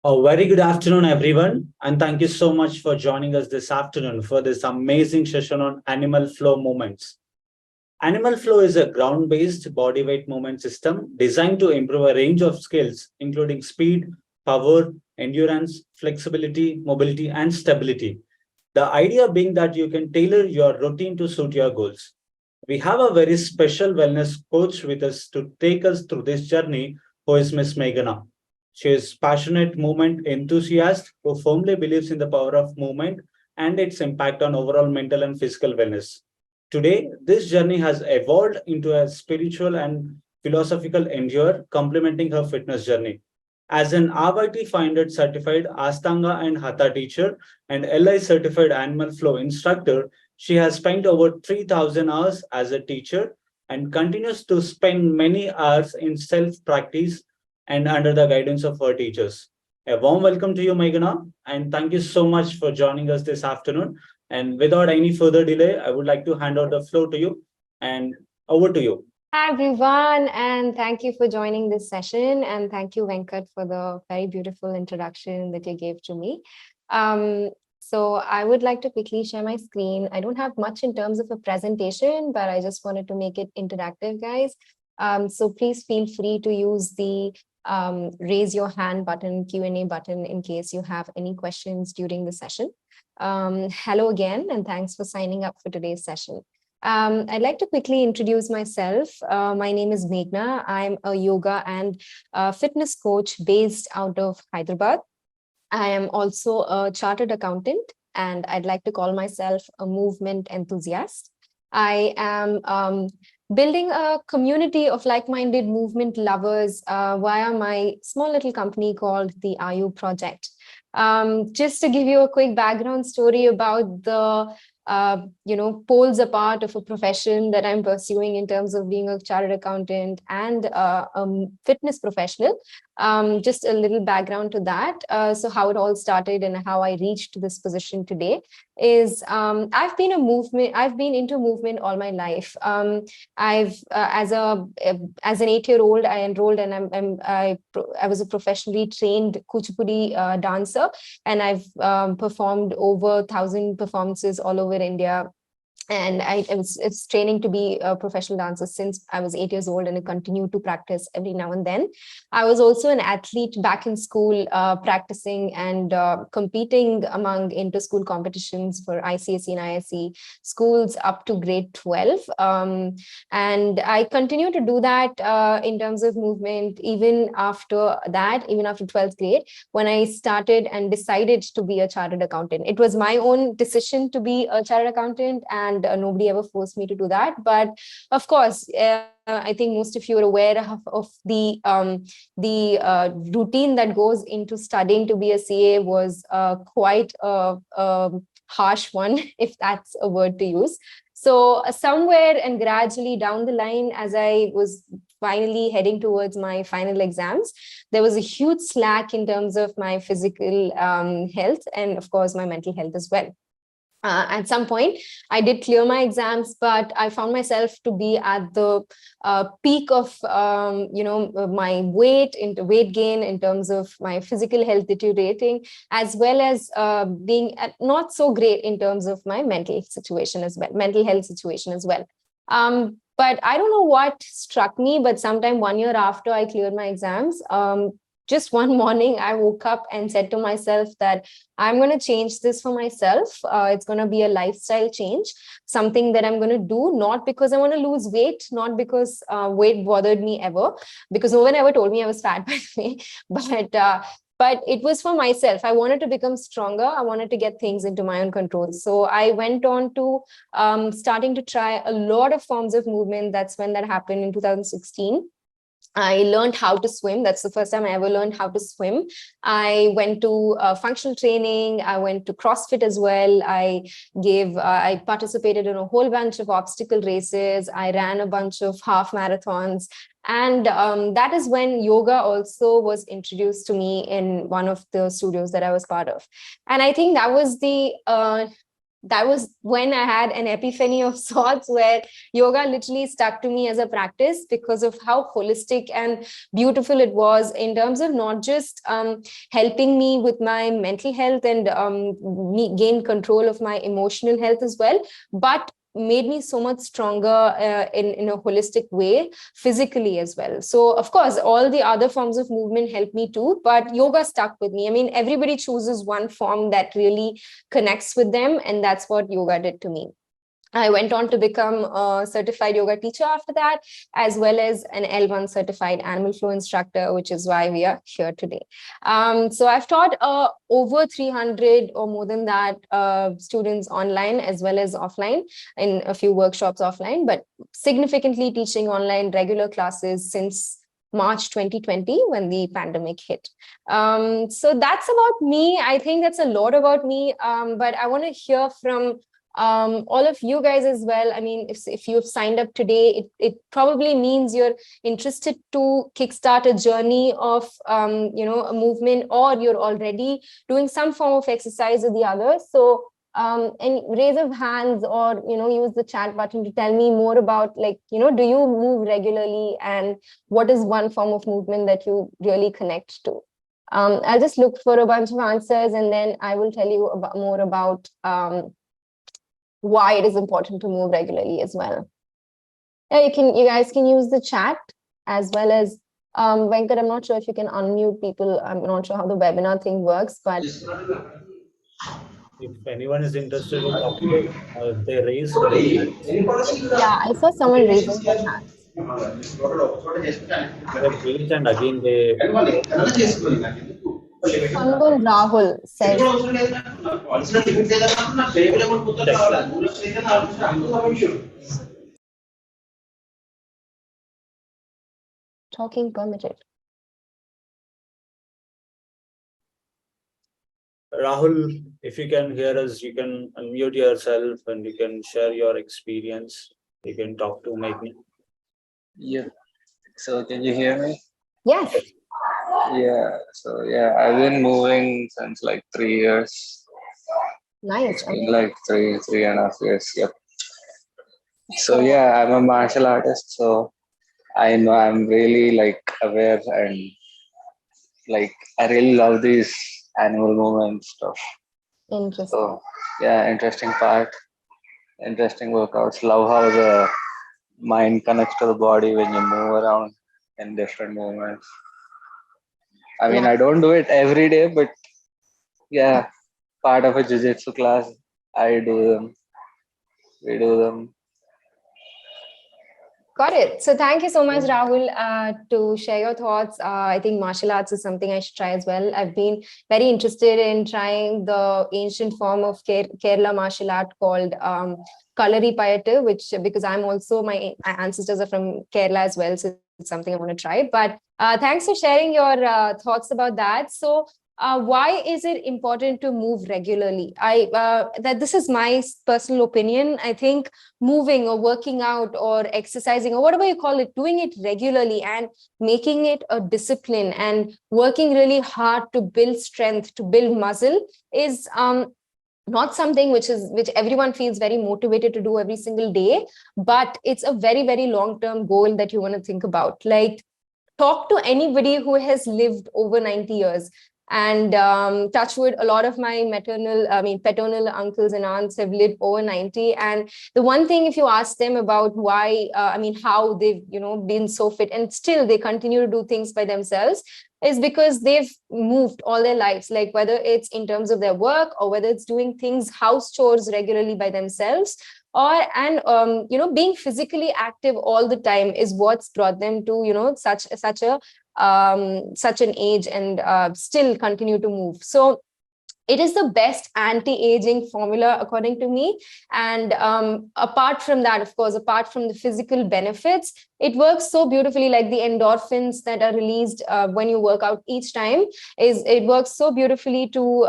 A very good afternoon, everyone, and thank you so much for joining us this afternoon for this amazing session on animal flow movements. Animal flow is a ground based body weight movement system designed to improve a range of skills, including speed, power, endurance, flexibility, mobility, and stability. The idea being that you can tailor your routine to suit your goals. We have a very special wellness coach with us to take us through this journey, who is Miss Meghna. She is passionate movement enthusiast who firmly believes in the power of movement and its impact on overall mental and physical wellness. Today, this journey has evolved into a spiritual and philosophical endeavor, complementing her fitness journey. As an RYT 500 certified Astanga and Hatha teacher and LI certified animal flow instructor, she has spent over 3,000 hours as a teacher and continues to spend many hours in self practice and under the guidance of her teachers. A warm welcome to you, Meghna, and thank you so much for joining us this afternoon. And without any further delay, I would like to hand over the floor to you and over to you. Hi, everyone, and thank you for joining this session. And thank you, Venkat, for the very beautiful introduction that you gave to me. So I would like to quickly share my screen. I don't have much in terms of a presentation, but I just wanted to make it interactive, guys. So please feel free to use the raise your hand button, Q&A button, in case you have any questions during the session. Hello again, and thanks for signing up for today's session. I'd like to quickly introduce myself. My name is Meghna. I'm a yoga and fitness coach based out of Hyderabad. I am also a chartered accountant, and I'd like to call myself a movement enthusiast. I am building a community of like-minded movement lovers via my small little company called the IU Project. Just to give you a quick background story about the poles apart of a profession that I'm pursuing in terms of being a chartered accountant and a fitness professional. Just a little background to that. So how it all started and how I reached this position today is I've been into movement all my life. I've as an 8-year-old, I enrolled and I was a professionally trained Kuchipudi dancer, and I've performed over 1,000 performances all over India. And it's training to be a professional dancer since I was 8 years old, and I continue to practice every now and then. I was also an athlete back in school, practicing and competing among inter-school competitions for ICSE and ISE schools up to grade 12. And I continue to do that in terms of movement, even after 12th grade, when I started and decided to be a chartered accountant. It was my own decision to be a chartered accountant, and nobody ever forced me to do that. But of course, I think most of you are aware of the routine that goes into studying to be a CA was quite a harsh one, if that's a word to use. So somewhere and gradually down the line, as I was finally heading towards my final exams, there was a huge slack in terms of my physical health and, of course, my mental health as well. At some point, I did clear my exams, but I found myself to be at the peak of, my weight gain in terms of my physical health deteriorating, as well as being not so great in terms of my mental health situation as well. But I don't know what struck me, but sometime 1 year after I cleared my exams, just one morning, I woke up and said to myself that I'm going to change this for myself. It's going to be a lifestyle change, something that I'm going to do, not because I want to lose weight, not because weight bothered me ever, because no one ever told me I was fat, by the way, but it was for myself. I wanted to become stronger. I wanted to get things into my own control. So I went on to starting to try a lot of forms of movement. That's when that happened in 2016. I learned how to swim. That's the first time I ever learned how to swim. I went to functional training. I went to CrossFit as well. I participated in a whole bunch of obstacle races. I ran a bunch of half marathons. And that is when yoga also was introduced to me in one of the studios that I was part of. And I think that was the that was when I had an epiphany of sorts, where yoga literally stuck to me as a practice because of how holistic and beautiful it was, in terms of not just helping me with my mental health and gain control of my emotional health as well, but made me so much stronger in a holistic way, physically as well. So of course, all the other forms of movement helped me too, but yoga stuck with me. I mean, everybody chooses one form that really connects with them, and that's what yoga did to me. I went on to become a certified yoga teacher after that, as well as an L1 certified animal flow instructor, which is why we are here today. So I've taught over 300 or more than that students online as well as offline, in a few workshops offline, but significantly teaching online regular classes since March 2020, when the pandemic hit. So that's about me. I think that's a lot about me, but I want to hear from all of you guys as well. I mean, if you've signed up today, it probably means you're interested to kickstart a journey of a movement, or you're already doing some form of exercise or the other. So and raise of hands, or use the chat button to tell me more about, like, do you move regularly, and what is one form of movement that you really connect to? I'll just look for a bunch of answers, and then I will tell you more about why it is important to move regularly as well. Yeah, you guys can use the chat, as well as Venkat, I'm not sure if you can unmute people. I'm not sure how the webinar thing works, but If anyone is interested in talking, they raise the yeah, I saw someone raising their hand. raise, and again they Sangun Rahul says, talking permitted. Rahul, if you can hear us, you can unmute yourself and you can share your experience. You can talk to Meghna. Yeah. So can you hear me? Yes. Yeah. So yeah, I've been moving since like 3 years. Nice. It's been like 3.5 years. Yep. So yeah, I'm a martial artist, so I know I'm really like aware, and like I really love these animal movement stuff. Interesting. So yeah, interesting part, interesting workouts. Love how the mind connects to the body when you move around in different movements. I mean, Yeah. I don't do it every day, but yeah, part of a jiu-jitsu class, I do them. We do them. Got it. So thank you so much, Rahul, to share your thoughts. I think martial arts is something I should try as well. I've been very interested in trying the ancient form of Kerala martial art called Kalari Payattu, which, because I'm also, my ancestors are from Kerala as well, so it's something I want to try. But thanks for sharing your thoughts about that. So why is it important to move regularly? That this is my personal opinion. I think moving or working out or exercising or whatever you call it, doing it regularly and making it a discipline and working really hard to build strength, to build muscle, is not something which everyone feels very motivated to do every single day, but it's a very, very long-term goal that you want to think about. Like, talk to anybody who has lived over 90 years. And touch wood, a lot of my paternal uncles and aunts have lived over 90. And the one thing, if you ask them about why, how they've, been so fit and still they continue to do things by themselves, is because they've moved all their lives, like whether it's in terms of their work or whether it's doing things, house chores regularly by themselves, being physically active all the time is what's brought them to, such an age, and still continue to move. So it is the best anti-aging formula, according to me. And apart from that, of course, apart from the physical benefits, it works so beautifully. Like the endorphins that are released when you work out each time, it works so beautifully to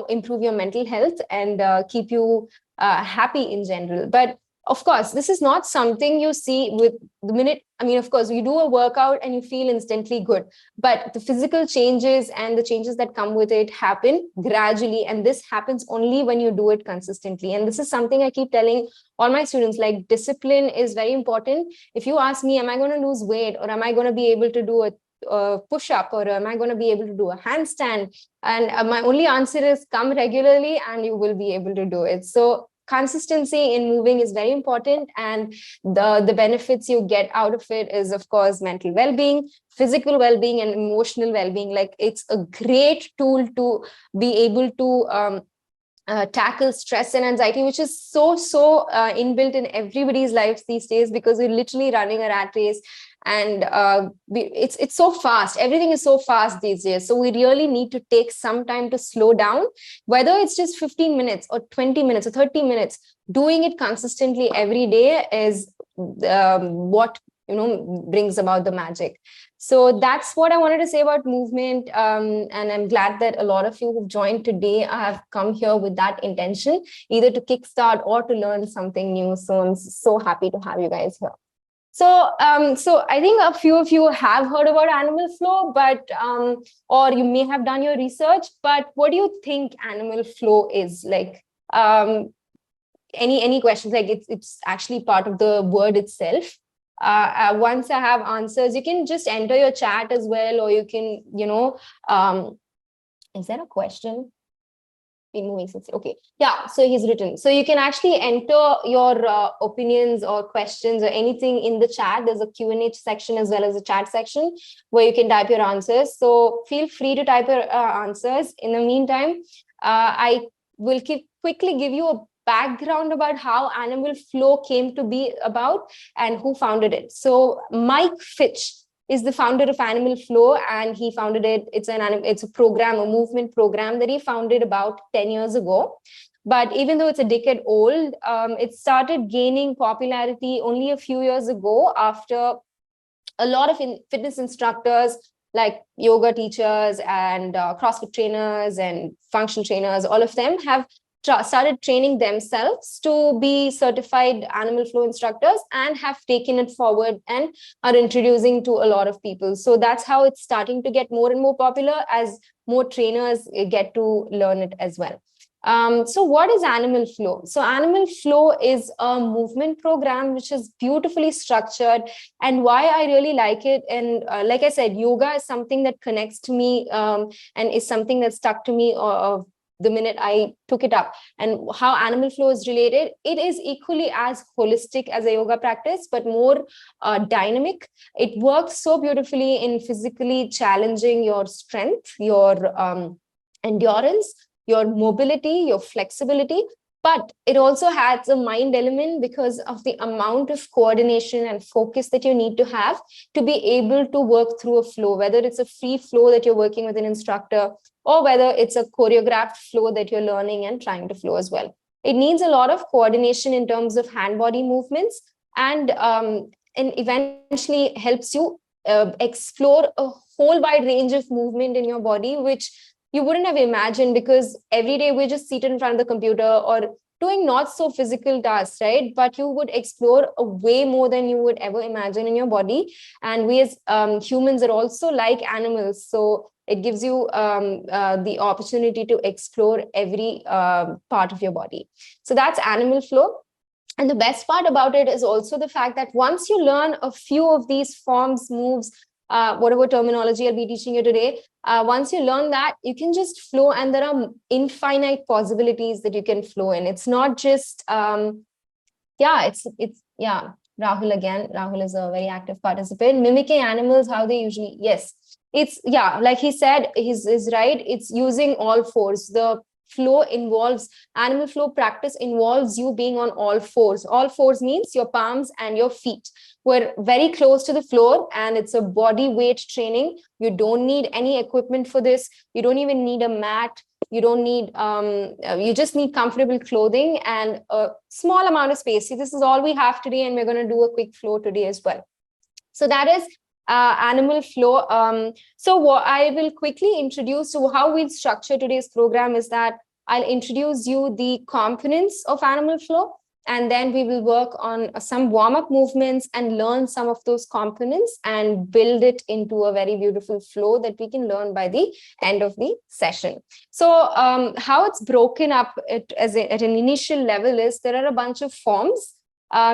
improve your mental health and keep you happy in general. But of course, this is not something you see with the minute. I mean, of course, you do a workout and you feel instantly good, but the physical changes and the changes that come with it happen gradually. And this happens only when you do it consistently. And this is something I keep telling all my students, like discipline is very important. If you ask me, am I going to lose weight, or am I going to be able to do a push-up, or am I going to be able to do a handstand? And my only answer is come regularly and you will be able to do it. So consistency in moving is very important, and the benefits you get out of it is, of course, mental well-being, physical well-being, and emotional well-being. Like, it's a great tool to be able to tackle stress and anxiety, which is so inbuilt in everybody's lives these days, because we're literally running a rat race, and it's so fast. Everything is so fast these days. So we really need to take some time to slow down, whether it's just 15 minutes or 20 minutes or 30 minutes. Doing it consistently every day is what brings about the magic. So that's what I wanted to say about movement. And I'm glad that a lot of you who've joined today have come here with that intention, either to kickstart or to learn something new. So I'm so happy to have you guys here. So I think a few of you have heard about animal flow, but or you may have done your research. But what do you think animal flow is like? Any questions? Like, it's actually part of the word itself. Once I have answers, you can just enter your chat as well, or you can, is there a question? Okay, yeah, so he's written. So you can actually enter your opinions or questions or anything in the chat. There's a Q&A section as well as a chat section where you can type your answers. So feel free to type your answers. In the meantime, I will quickly give you a background about how animal flow came to be about and who founded it. So Mike Fitch is the founder of Animal Flow, and he founded it. It's a program, a movement program that he founded about 10 years ago. But even though it's a decade old, it started gaining popularity only a few years ago, after a lot of fitness instructors, like yoga teachers and CrossFit trainers and functional trainers, all of them have started training themselves to be certified animal flow instructors, and have taken it forward and are introducing to a lot of people. So that's how it's starting to get more and more popular as more trainers get to learn it as well. So what is animal flow? So animal flow is a movement program which is beautifully structured, and why I really like it. And like I said, yoga is something that connects to me and is something that stuck to me the minute I took it up. And how animal flow is related, it is equally as holistic as a yoga practice, but more dynamic. It works so beautifully in physically challenging your strength, your endurance, your mobility, your flexibility. But it also has a mind element because of the amount of coordination and focus that you need to have to be able to work through a flow, whether it's a free flow that you're working with an instructor, or whether it's a choreographed flow that you're learning and trying to flow as well. It needs a lot of coordination in terms of hand-body movements, and eventually helps you explore a whole wide range of movement in your body, which you wouldn't have imagined, because every day we're just seated in front of the computer or doing not so physical tasks, right? But you would explore a way more than you would ever imagine in your body. And we as humans are also like animals. So it gives you the opportunity to explore every part of your body. So that's animal flow. And the best part about it is also the fact that once you learn a few of these forms, moves, whatever terminology I'll be teaching you today, once you learn that, you can just flow, and there are infinite possibilities that you can flow in. It's not just, Rahul again. Rahul is a very active participant. Mimicking animals, how they usually, yes. It's, like he said, he's right. It's using all fours. The flow involves, animal flow practice involves you being on all fours. All fours means your palms and your feet. We're very close to the floor, and it's a body weight training. You don't need any equipment for this. You don't even need a mat. You don't need, you just need comfortable clothing and a small amount of space. See, this is all we have today, and we're going to do a quick flow today as well. So that is animal flow. So what I will quickly introduce, so how we'll structure today's program is that I'll introduce you the components of animal flow, And then we will work on some warm-up movements and learn some of those components and build it into a very beautiful flow that we can learn by the end of the session. So how it's broken up at an initial level is there are a bunch of forms.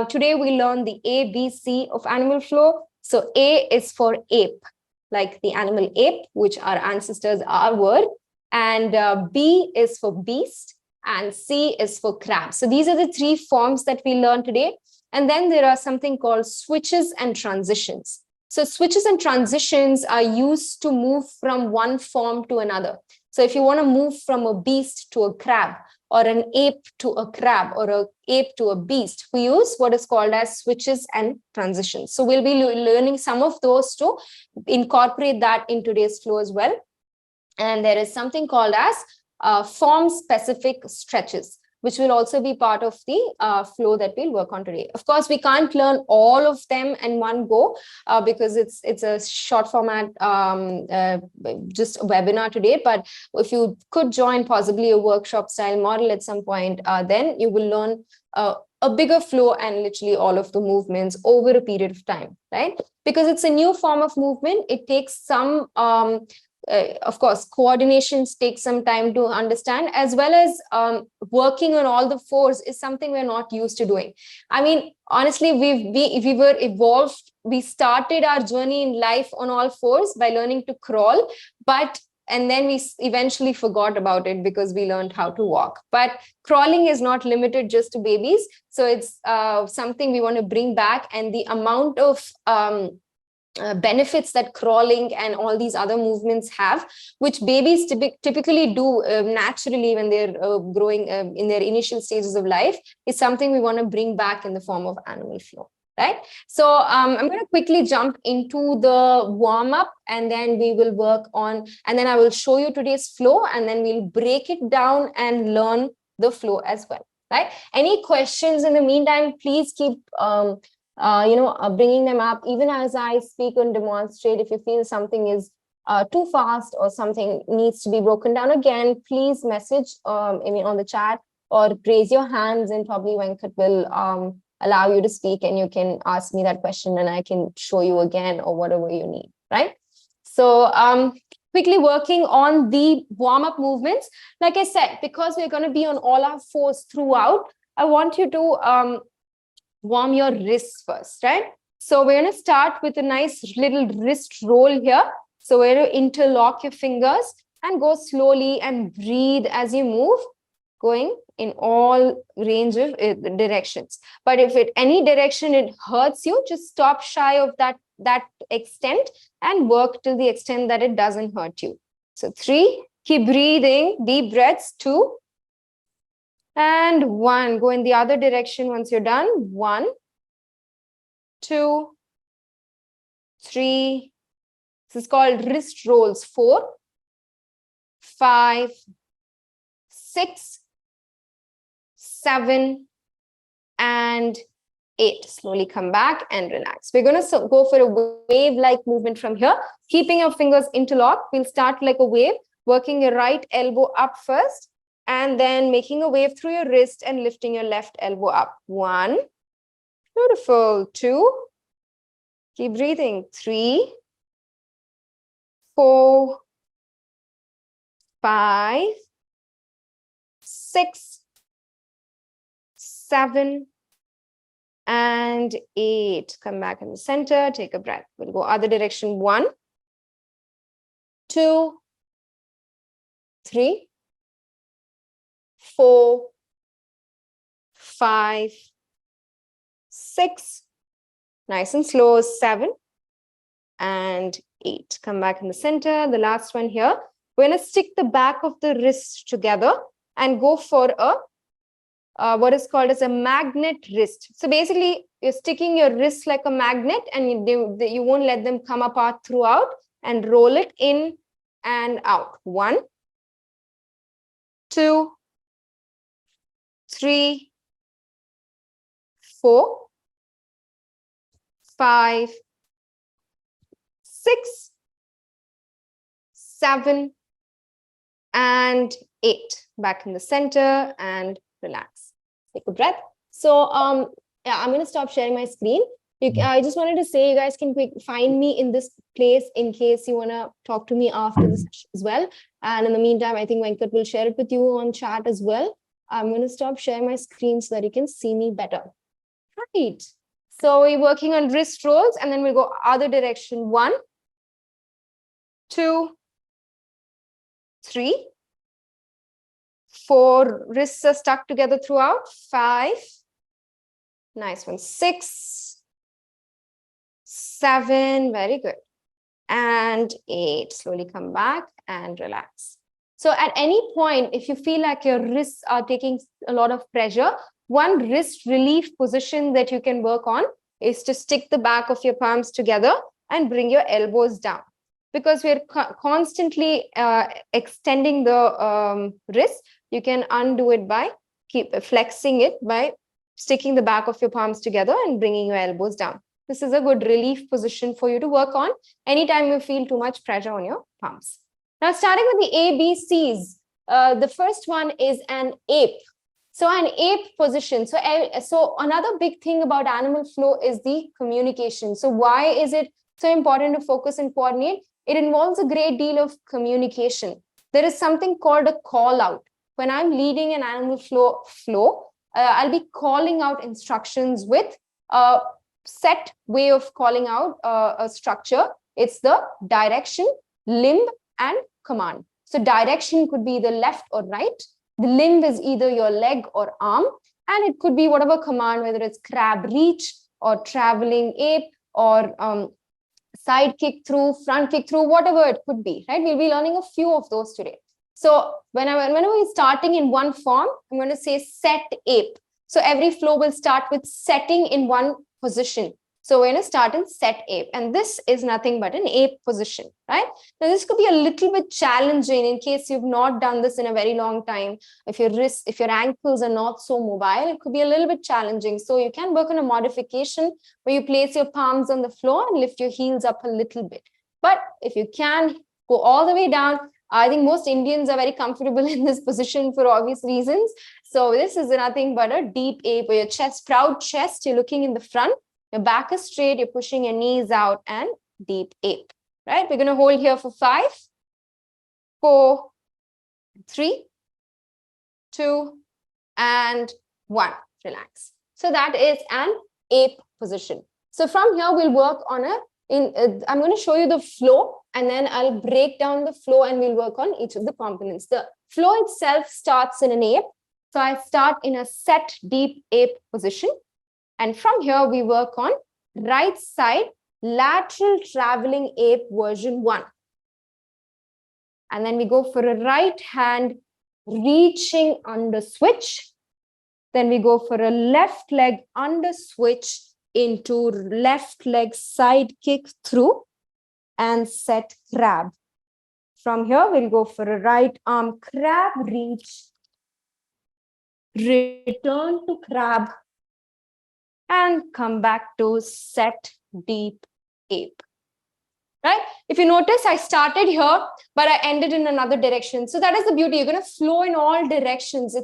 Today we learn the A, B, C of animal flow. So A is for ape, like the animal ape, which our ancestors were. And B is for beast, and C is for crab. So these are the three forms that we learn today. And then there are something called switches and transitions. So switches and transitions are used to move from one form to another. So if you want to move from a beast to a crab, or an ape to a crab, or an ape to a beast, we use what is called as switches and transitions. So we'll be learning some of those to incorporate that in today's flow as well. And there is something called as form-specific stretches, which will also be part of the flow that we'll work on today. Of course, we can't learn all of them in one go because it's a short format, just a webinar today. But if you could join possibly a workshop style model at some point, then you will learn a bigger flow and literally all of the movements over a period of time, right? Because it's a new form of movement. It takes some of course, coordinations take some time to understand, as well as working on all the fours is something we're not used to doing. I mean, honestly, we were evolved. We started our journey in life on all fours by learning to crawl, and then we eventually forgot about it because we learned how to walk. But crawling is not limited just to babies. So it's something we want to bring back, and the amount of benefits that crawling and all these other movements have, which babies typically do naturally when they're growing in their initial stages of life, is something we want to bring back in the form of animal flow, right? So I'm going to quickly jump into the warm-up, and then we will work on, and then I will show you today's flow, and then we'll break it down and learn the flow as well, right? Any questions in the meantime, please keep bringing them up, even as I speak and demonstrate. If you feel something is too fast or something needs to be broken down again, please message on the chat or raise your hands, and probably Venkat will allow you to speak, and you can ask me that question and I can show you again or whatever you need, right? So quickly working on the warm-up movements. Like I said, because we're going to be on all our fours throughout, I want you to warm your wrists first, right? So we're going to start with a nice little wrist roll here. So we're going to interlock your fingers and go slowly and breathe as you move, going in all range of directions. But if at any direction it hurts you, just stop shy of that extent and work till the extent that it doesn't hurt you. So 3, keep breathing, deep breaths, 2, and 1. Go in the other direction once you're done. 1, 2, 3. This is called wrist rolls. 4, 5, 6, 7, and 8. Slowly come back and relax. We're going to go for a wave-like movement from here. Keeping your fingers interlocked, we'll start like a wave, working your right elbow up first, and then making a wave through your wrist and lifting your left elbow up. 1, beautiful. 2, keep breathing. 3, 4, 5, 6, 7, and 8. Come back in the center, take a breath. We'll go other direction. 1, 2, 3, 4, 5, 6, nice and slow, 7, and 8. Come back in the center. The last one here. We're going to stick the back of the wrist together and go for a what is called as a magnet wrist. So basically, you're sticking your wrist like a magnet, and you won't let them come apart throughout, and roll it in and out. 1, 2, 3, 4, 5, 6, 7, and 8. Back in the center and relax. Take a breath. So yeah, I'm going to stop sharing my screen. I just wanted to say you guys can find me in this place in case you want to talk to me after the session as well. And in the meantime, I think Venkat will share it with you on chat as well. I'm going to stop sharing my screen so that you can see me better. Right. So we're working on wrist rolls, and then we'll go other direction. 1, 2, 3, 4. Wrists are stuck together throughout. 5. Nice one. 6, 7. Very good. And 8. Slowly come back and relax. So at any point, if you feel like your wrists are taking a lot of pressure, one wrist relief position that you can work on is to stick the back of your palms together and bring your elbows down. Because we're constantly extending the wrist, you can undo it by flexing it by sticking the back of your palms together and bringing your elbows down. This is a good relief position for you to work on anytime you feel too much pressure on your palms. Now, starting with the ABCs, the first one is an ape. So an ape position. So another big thing about animal flow is the communication. So why is it so important to focus and coordinate? It involves a great deal of communication. There is something called a call out. When I'm leading an animal flow, I'll be calling out instructions with a set way of calling out a structure. It's the direction, limb, and command. So direction could be the left or right. The limb is either your leg or arm, and it could be whatever command, whether it's crab reach or traveling ape or side kick through, front kick through, whatever it could be, right? We'll be learning a few of those today. So whenever we're starting in one form, I'm going to say set ape. So every flow will start with setting in one position. So we're going to start in set ape, and this is nothing but an ape position, right? Now this could be a little bit challenging in case you've not done this in a very long time. If your ankles are not so mobile, it could be a little bit challenging. So you can work on a modification where you place your palms on the floor and lift your heels up a little bit. But if you can go all the way down, I think most Indians are very comfortable in this position for obvious reasons. So this is nothing but a deep ape where your chest, proud chest, you're looking in the front. Your back is straight, you're pushing your knees out, and deep ape, right? We're going to hold here for 5, 4, 3, 2, and 1. Relax. So that is an ape position. So from here, we'll work on I'm going to show you the flow, and then I'll break down the flow and we'll work on each of the components. The flow itself starts in an ape. So I start in a set deep ape position. And from here, we work on right side lateral traveling ape version 1. And then we go for a right hand reaching under switch. Then we go for a left leg under switch into left leg side kick through and set crab. From here, we'll go for a right arm crab reach, return to crab, and come back to set deep ape, right? If you notice, I started here, but I ended in another direction. So that is the beauty. You're going to flow in all directions.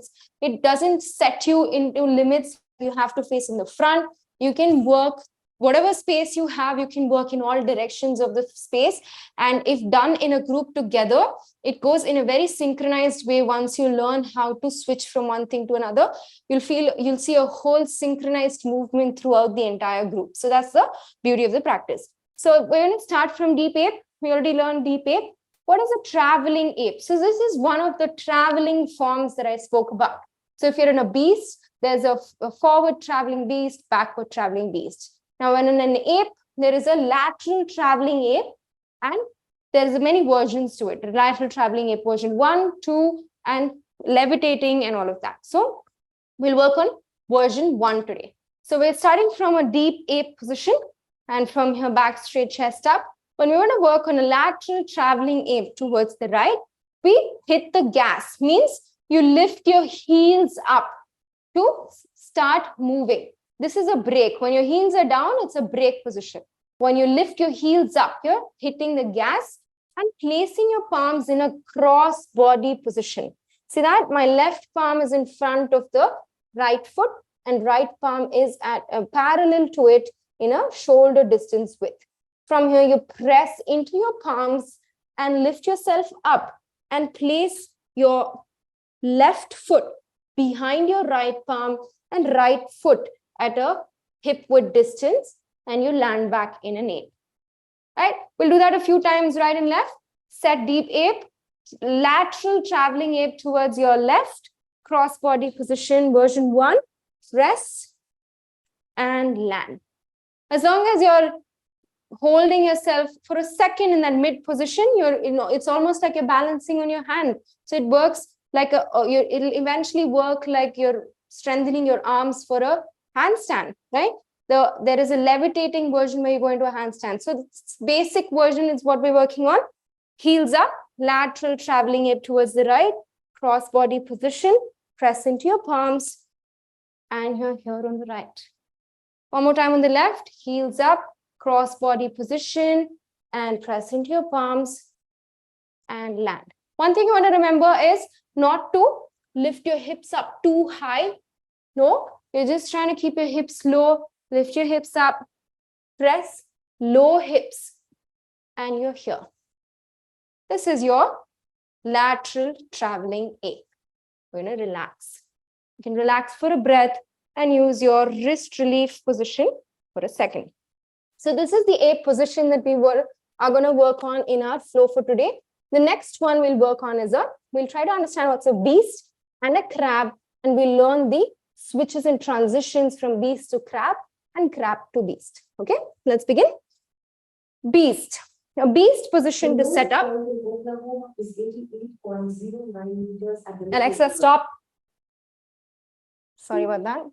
It doesn't set you into limits. You have to face in the front. You can work whatever space you have, you can work in all directions of the space. And if done in a group together, it goes in a very synchronized way. Once you learn how to switch from one thing to another, you'll see a whole synchronized movement throughout the entire group. So that's the beauty of the practice. So we're going to start from deep ape. We already learned deep ape. What is a traveling ape? So this is one of the traveling forms that I spoke about. So if you're in a beast, there's a forward traveling beast, backward traveling beast. Now, when in an ape, there is a lateral traveling ape, and there's many versions to it. Lateral traveling ape version 1, 2, and levitating and all of that. So we'll work on version 1 today. So we're starting from a deep ape position, and from here back straight chest up. When we want to work on a lateral traveling ape towards the right, we hit the gas, means you lift your heels up to start moving. This is a brake. When your heels are down, it's a brake position. When you lift your heels up, you're hitting the gas and placing your palms in a cross body position. See that? My left palm is in front of the right foot and right palm is at parallel to it in a shoulder distance width. From here, you press into your palms and lift yourself up and place your left foot behind your right palm and right foot at a hip width distance, and you land back in an ape. Right? We'll do that a few times, right and left. Set deep ape, lateral traveling ape towards your left, cross body position, version 1, press and land. As long as you're holding yourself for a second in that mid position, it's almost like you're balancing on your hand. So it works like it'll eventually work like you're strengthening your arms for a handstand, right? There is a levitating version where you go into a handstand. So the basic version is what we're working on. Heels up, lateral traveling ape towards the right, cross body position, press into your palms, and you're here on the right. One more time on the left, heels up, cross body position, and press into your palms and land. One thing you want to remember is not to lift your hips up too high. No, you're just trying to keep your hips low, lift your hips up, press, low hips, and you're here. This is your lateral traveling ape. We're going to relax. You can relax for a breath and use your wrist relief position for a second. So this is the ape position that we are going to work on in our flow for today. The next one we'll work on is we'll try to understand what's a beast and a crab, and we'll learn the switches and transitions from beast to crab and crab to beast. Okay, let's begin. Beast. A beast position to set up. Alexa, stop. Sorry about that.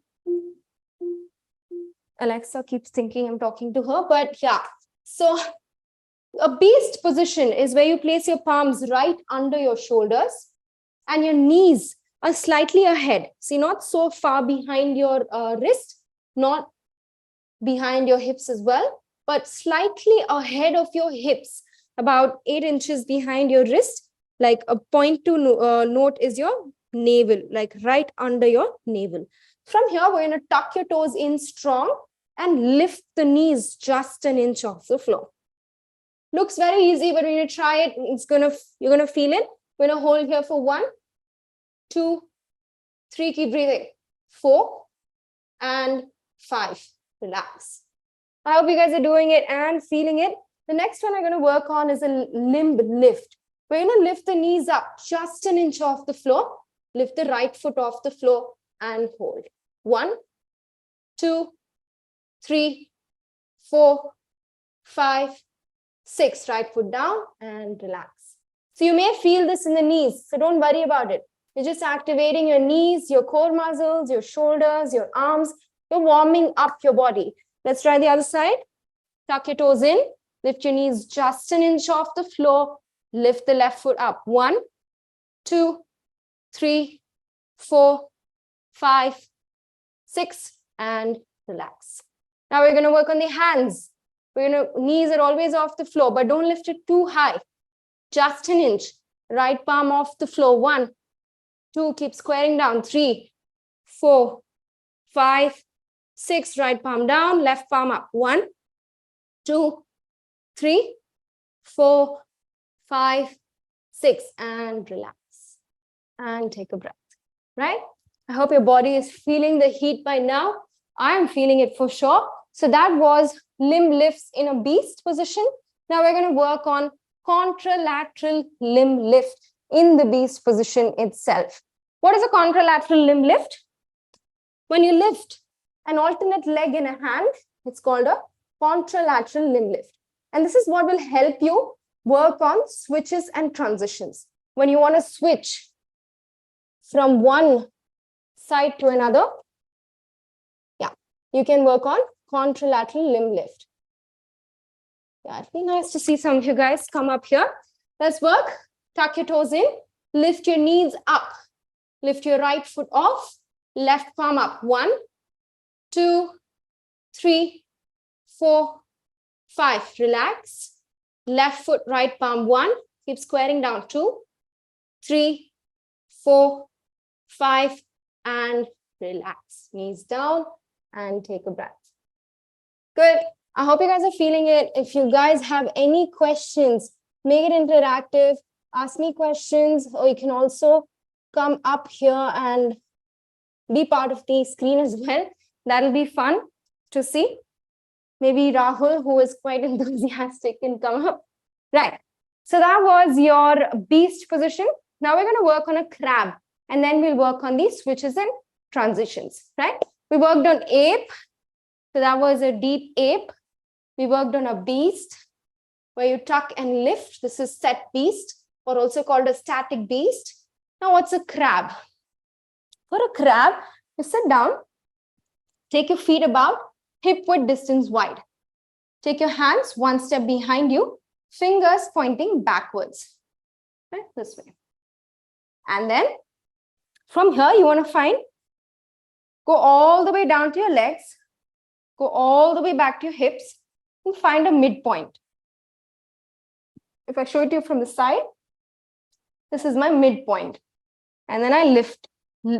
Alexa keeps thinking I'm talking to her, but yeah. So a beast position is where you place your palms right under your shoulders and your knees are slightly ahead. See, not so far behind your wrist, not behind your hips as well, but slightly ahead of your hips, about 8 inches behind your wrist. Like a point to note is your navel, like right under your navel. From here, we're going to tuck your toes in strong and lift the knees just an inch off the floor. Looks very easy, but when you try it, you're gonna feel it. We're gonna hold here for 1, 2, 3, keep breathing, 4 and 5. Relax. I hope you guys are doing it and feeling it. The next one we're going to work on is a limb lift. We're going to lift the knees up just an inch off the floor. Lift the right foot off the floor and hold. 1, 2, 3, 4, 5, 6. Right foot down and relax. So you may feel this in the knees, so don't worry about it. You're just activating your knees, your core muscles, your shoulders, your arms. You're warming up your body. Let's try the other side. Tuck your toes in. Lift your knees just an inch off the floor. Lift the left foot up. 1, 2, 3, 4, 5, 6, and relax. Now we're going to work on the hands. Knees are always off the floor, but don't lift it too high. Just an inch. Right palm off the floor. 1, 2, keep squaring down. 3, 4, 5, 6. Right palm down, left palm up. 1, 2, 3, 4, 5, 6, and relax. And take a breath. Right? I hope your body is feeling the heat by now. I'm feeling it for sure. So that was limb lifts in a beast position. Now we're going to work on contralateral limb lift in the beast position itself. What is a contralateral limb lift? When you lift an alternate leg in a hand, it's called a contralateral limb lift. And this is what will help you work on switches and transitions. When you want to switch from one side to another, you can work on contralateral limb lift. Yeah, it'd be nice to see some of you guys come up here. Let's work. Tuck your toes in. Lift your knees up. Lift your right foot off. Left palm up. 1, 2, 3, 4, 5. Relax. Left foot, right palm. 1. Keep squaring down. 2, 3, 4, 5, and relax. Knees down and take a breath. Good. I hope you guys are feeling it. If you guys have any questions, make it interactive. Ask me questions, or you can also come up here and be part of the screen as well. That'll be fun to see. Maybe Rahul, who is quite enthusiastic, can come up. Right. So that was your beast position. Now we're going to work on a crab, and then we'll work on the switches and transitions, right? We worked on ape. So that was a deep ape. We worked on a beast, where you tuck and lift. This is set beast, or also called a static beast. Now what's a crab? For a crab, you sit down, take your feet about hip-width distance wide. Take your hands one step behind you, fingers pointing backwards, right? This way. And then from here, you want to go all the way down to your legs, go all the way back to your hips, and find a midpoint. If I show it to you from the side, this is my midpoint. And then I lift,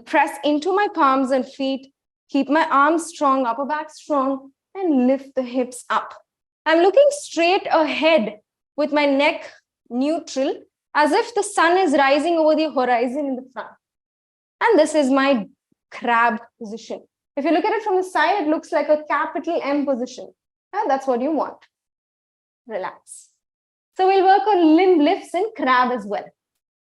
press into my palms and feet, keep my arms strong, upper back strong, and lift the hips up. I'm looking straight ahead with my neck neutral, as if the sun is rising over the horizon in the front. And this is my crab position. If you look at it from the side, it looks like a capital M position. And that's what you want. Relax. So we'll work on limb lifts in crab as well.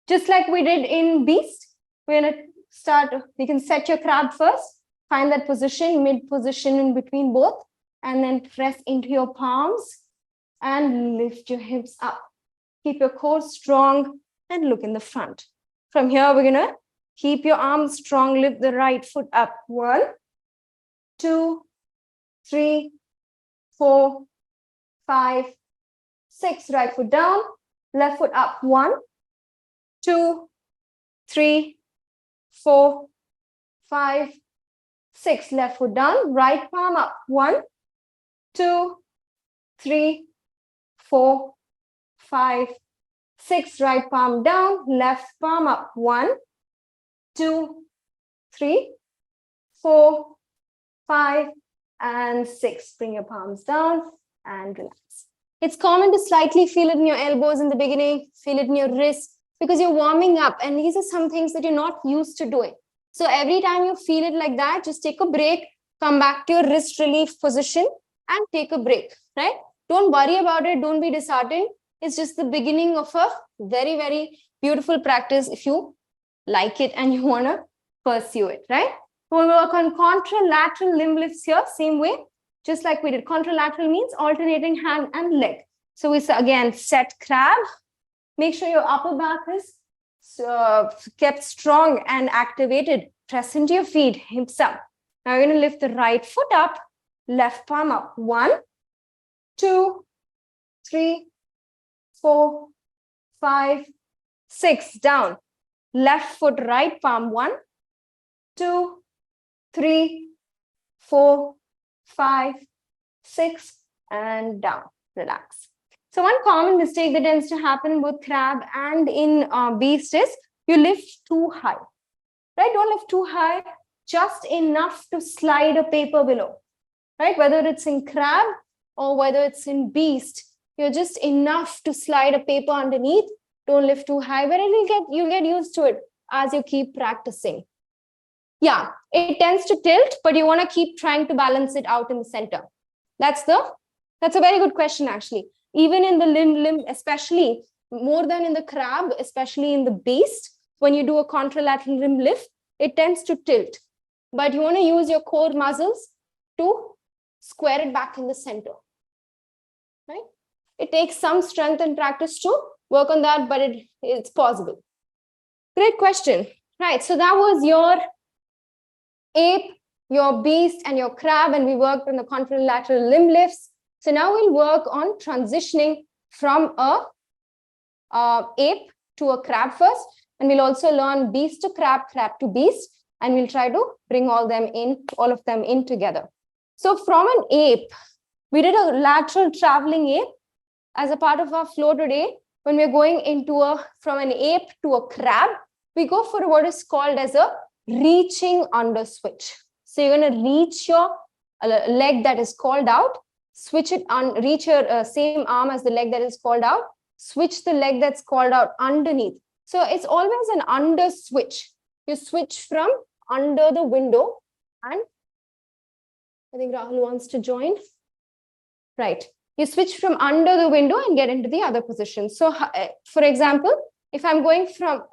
Just like we did in beast, we're going to start, you can set your crab first, find that position, mid position in between both, and then press into your palms and lift your hips up. Keep your core strong and look in the front. From here, we're going to keep your arms strong, lift the right foot up. 1, 2, 3, 4, 5, 6. Right foot down, left foot up. 1, 2, 3, 4, 5, 6. Left foot down, right palm up. 1, 2, 3, 4, 5, 6. Right palm down, left palm up. 1, 2, 3, 4, 5, and 6. Bring your palms down and relax. It's common to slightly feel it in your elbows in the beginning, feel it in your wrists, because you're warming up, and these are some things that you're not used to doing. So every time you feel it like that, just take a break, come back to your wrist relief position and take a break, right? Don't worry about it. Don't be disheartened. It's just the beginning of a very, very beautiful practice if you like it and you want to pursue it, right? We'll work on contralateral limb lifts here, same way, just like we did. Contralateral means alternating hand and leg. So we again set crab. Make sure your upper back is kept strong and activated. Press into your feet, hips up. Now you're going to lift the right foot up, left palm up. 1, 2, 3, 4, 5, 6. Down. Left foot, right palm. 1, 2, 3, 4, 5, 6, and down. Relax. So one common mistake that tends to happen with crab and in beast is you lift too high, right? Don't lift too high, just enough to slide a paper below, right? Whether it's in crab or whether it's in beast, you're just enough to slide a paper underneath. Don't lift too high, but you'll get used to it as you keep practicing. Yeah, it tends to tilt, but you want to keep trying to balance it out in the center. That's a very good question, actually. Even in the limb, especially more than in the crab, especially in the beast, when you do a contralateral limb lift, it tends to tilt. But you want to use your core muscles to square it back in the center, right? It takes some strength and practice to work on that, but it's possible. Great question. Right, so that was your ape, your beast, and your crab, and we worked on the contralateral limb lifts. So now we'll work on transitioning from a ape to a crab first, and we'll also learn beast to crab, crab to beast, and we'll try to bring all of them in together. So from an ape, we did a lateral traveling ape as a part of our flow today. When we're going from an ape to a crab, we go for what is called as a reaching under switch. So you're going to reach your leg that is called out, switch it on, reach your same arm as the leg that is called out, switch the leg that's called out underneath. So it's always an under switch. You switch from under the window, and I think Rahul wants to join. Right. You switch from under the window and get into the other position. So for example, if I'm going from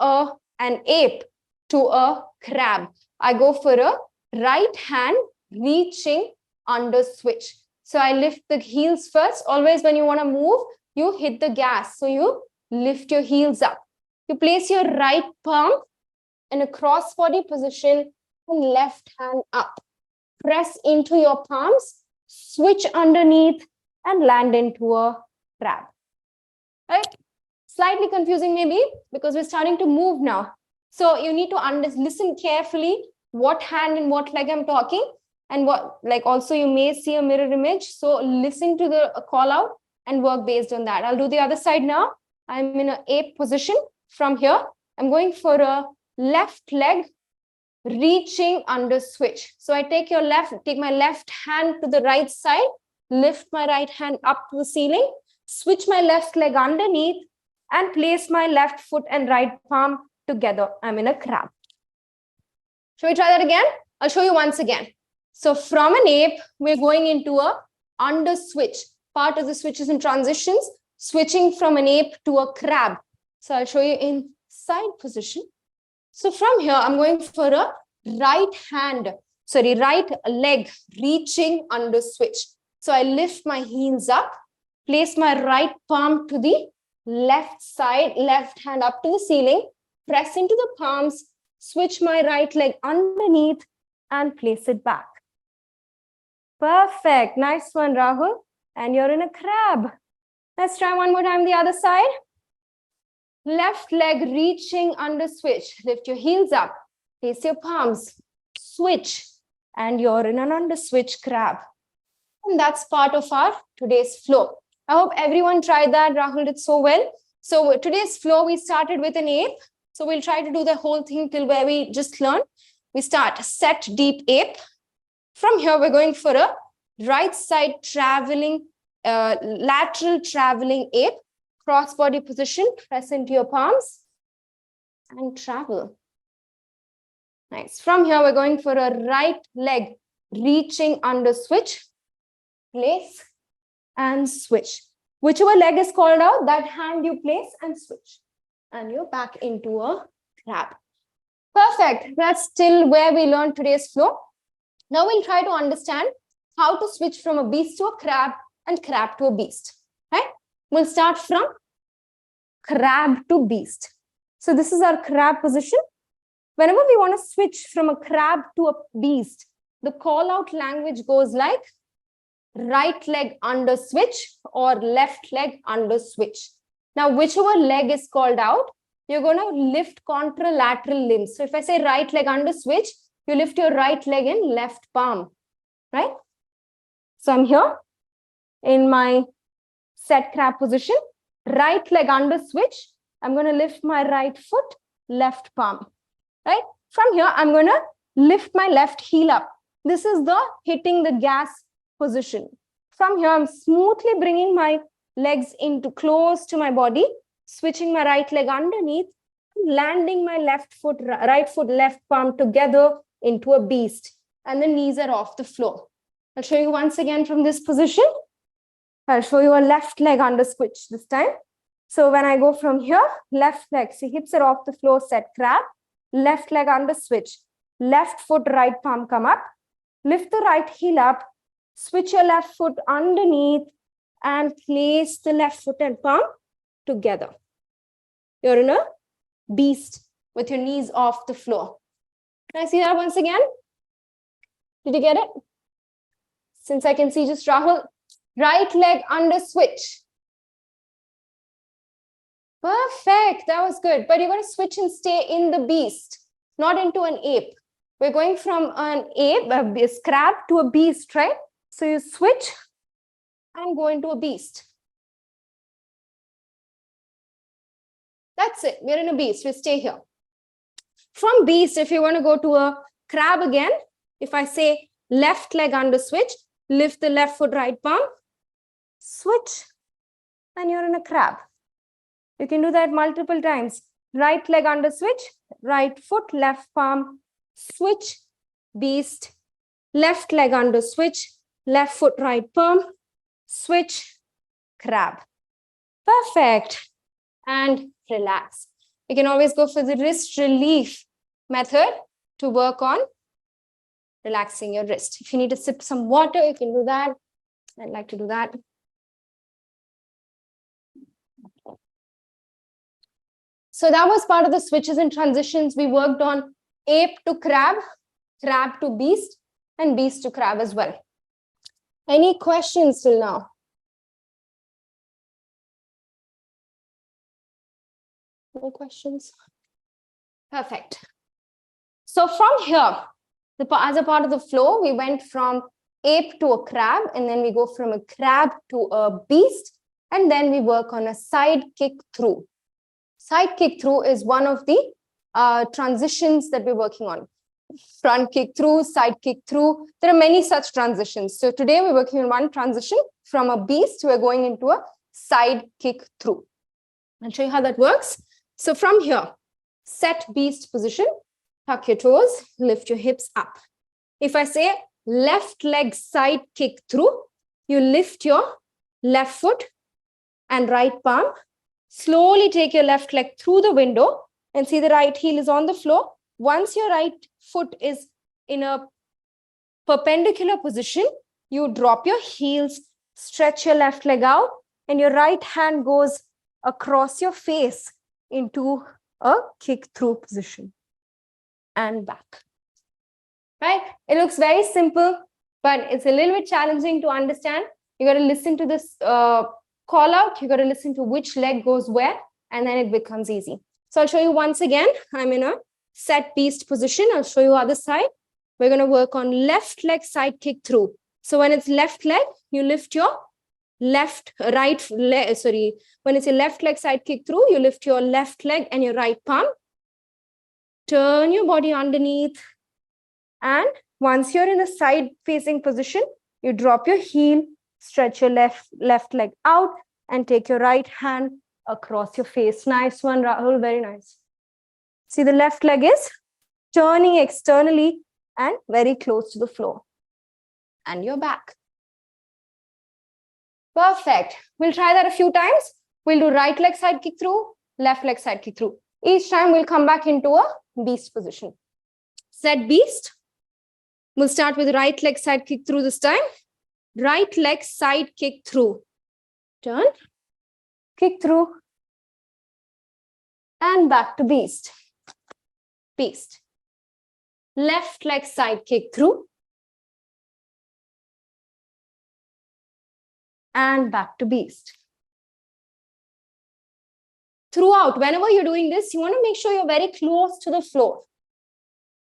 an ape to a crab, I go for a right hand reaching under switch. So I lift the heels first. Always when you want to move, you hit the gas. So you lift your heels up. You place your right palm in a cross body position and left hand up. Press into your palms, switch underneath and land into a crab. Right? Slightly confusing maybe because we're starting to move now. So you need to listen carefully what hand and what leg I'm talking, and what, like, also you may see a mirror image. So listen to the call out and work based on that. I'll do the other side now. I'm in an ape position. From here, I'm going for a left leg reaching under switch. So I take my left hand to the right side, lift my right hand up to the ceiling, switch my left leg underneath, and place my left foot and right palm together. I'm in a crab. Shall we try that again? I'll show you once again. So from an ape, we're going into a under switch. Part of the switches and transitions, switching from an ape to a crab. So I'll show you in side position. So from here, I'm going for a right leg reaching under switch. So I lift my heels up, place my right palm to the left side, left hand up to the ceiling, press into the palms, switch my right leg underneath and place it back. Perfect. Nice one, Rahul. And you're in a crab. Let's try one more time the other side. Left leg reaching under switch. Lift your heels up, place your palms, switch, and you're in an under switch crab. And that's part of our today's flow. I hope everyone tried that. Rahul did so well. So today's flow, we started with an ape. So we'll try to do the whole thing till where we just learned. We start set deep ape. From here, we're going for a right side traveling, lateral traveling ape. Cross body position, press into your palms and travel. Nice. From here, we're going for a right leg reaching under switch, place and switch. Whichever leg is called out, that hand you place and switch. And you're back into a crab. Perfect. That's still where we learned today's flow. Now we'll try to understand how to switch from a beast to a crab and crab to a beast. Right? We'll start from crab to beast. So this is our crab position. Whenever we want to switch from a crab to a beast, the call out language goes like right leg under switch or left leg under switch. Now, whichever leg is called out, you're going to lift contralateral limbs. So if I say right leg under switch, you lift your right leg in left palm, right? So I'm here in my set crab position, right leg under switch. I'm going to lift my right foot, left palm, right? From here, I'm going to lift my left heel up. This is the hitting the gas position. From here, I'm smoothly bringing my legs into close to my body, switching my right leg underneath, landing my left foot, right foot, left palm together into a beast. And the knees are off the floor. I'll show you once again from this position. I'll show you a left leg under switch this time. So when I go from here, left leg, see hips are off the floor, set crab, left leg under switch, left foot, right palm come up, lift the right heel up, switch your left foot underneath and place the left foot and palm together. You're in a beast with your knees off the floor. Can I see that once again? Did you get it? Since I can see just Rahul, right leg under switch. Perfect, that was good. But you're going to switch and stay in the beast, not into an ape. We're going from an ape, a crab, to a beast, right? So you switch and go into a beast. That's it, we're in a beast, we stay here. From beast, if you want to go to a crab again, if I say left leg under switch, lift the left foot, right palm, switch, and you're in a crab. You can do that multiple times. Right leg under switch, right foot, left palm, switch, beast, left leg under switch, left foot, right palm, switch, crab. Perfect. And relax. You can always go for the wrist relief method to work on relaxing your wrist. If you need to sip some water, you can do that. I'd like to do that. So that was part of the switches and transitions. We worked on ape to crab, crab to beast, and beast to crab as well. Any questions till now? No questions? Perfect. So from here, as a part of the flow, we went from ape to a crab, and then we go from a crab to a beast, and then we work on a side kick through. Side kick through is one of the transitions that we're working on. Front kick through, side kick through. There are many such transitions. So today we're working on one transition from a beast. We're going into a side kick through. I'll show you how that works. So from here, set beast position, tuck your toes, lift your hips up. If I say left leg side kick through, you lift your left foot and right palm. Slowly take your left leg through the window and see the right heel is on the floor. Once your right foot is in a perpendicular position, you drop your heels, stretch your left leg out, and your right hand goes across your face into a kick through position and back. Right? It looks very simple, but it's a little bit challenging to understand. You got to listen to this call out. You got to listen to which leg goes where, and then it becomes easy. So I'll show you once again. I'm in a set beast position. I'll show you other side. We're going to work on left leg side kick through. So when it's left leg, you lift your left, right leg, when it's a left leg side kick through, you lift your left leg and your right palm. Turn your body underneath. And once you're in a side facing position, you drop your heel, stretch your left leg out, and take your right hand across your face. Nice one, Rahul. Very nice. See, the left leg is turning externally and very close to the floor. And you're back. Perfect. We'll try that a few times. We'll do right leg side kick through, left leg side kick through. Each time we'll come back into a beast position. Set beast. We'll start with right leg side kick through this time. Right leg side kick through. Turn, kick through, and back to beast. Beast. Left leg side kick through, and back to beast. Throughout, whenever you're doing this, you want to make sure you're very close to the floor.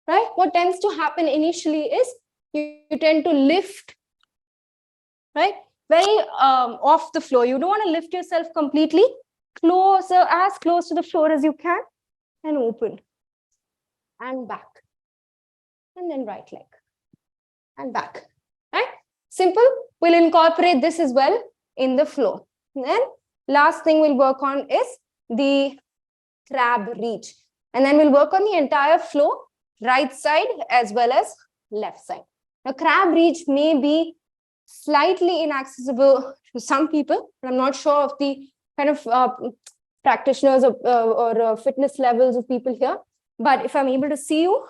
Right? What tends to happen initially is you tend to lift, right? Very off the floor. You don't want to lift yourself completely. Closer, as close to the floor as you can, and open. And back. And then right leg. And back. Right? Simple. We'll incorporate this as well in the flow. And then last thing we'll work on is the crab reach. And then we'll work on the entire flow, right side as well as left side. Now, crab reach may be slightly inaccessible to some people, but I'm not sure of the kind of practitioners or fitness levels of people here. But if I'm able to see you,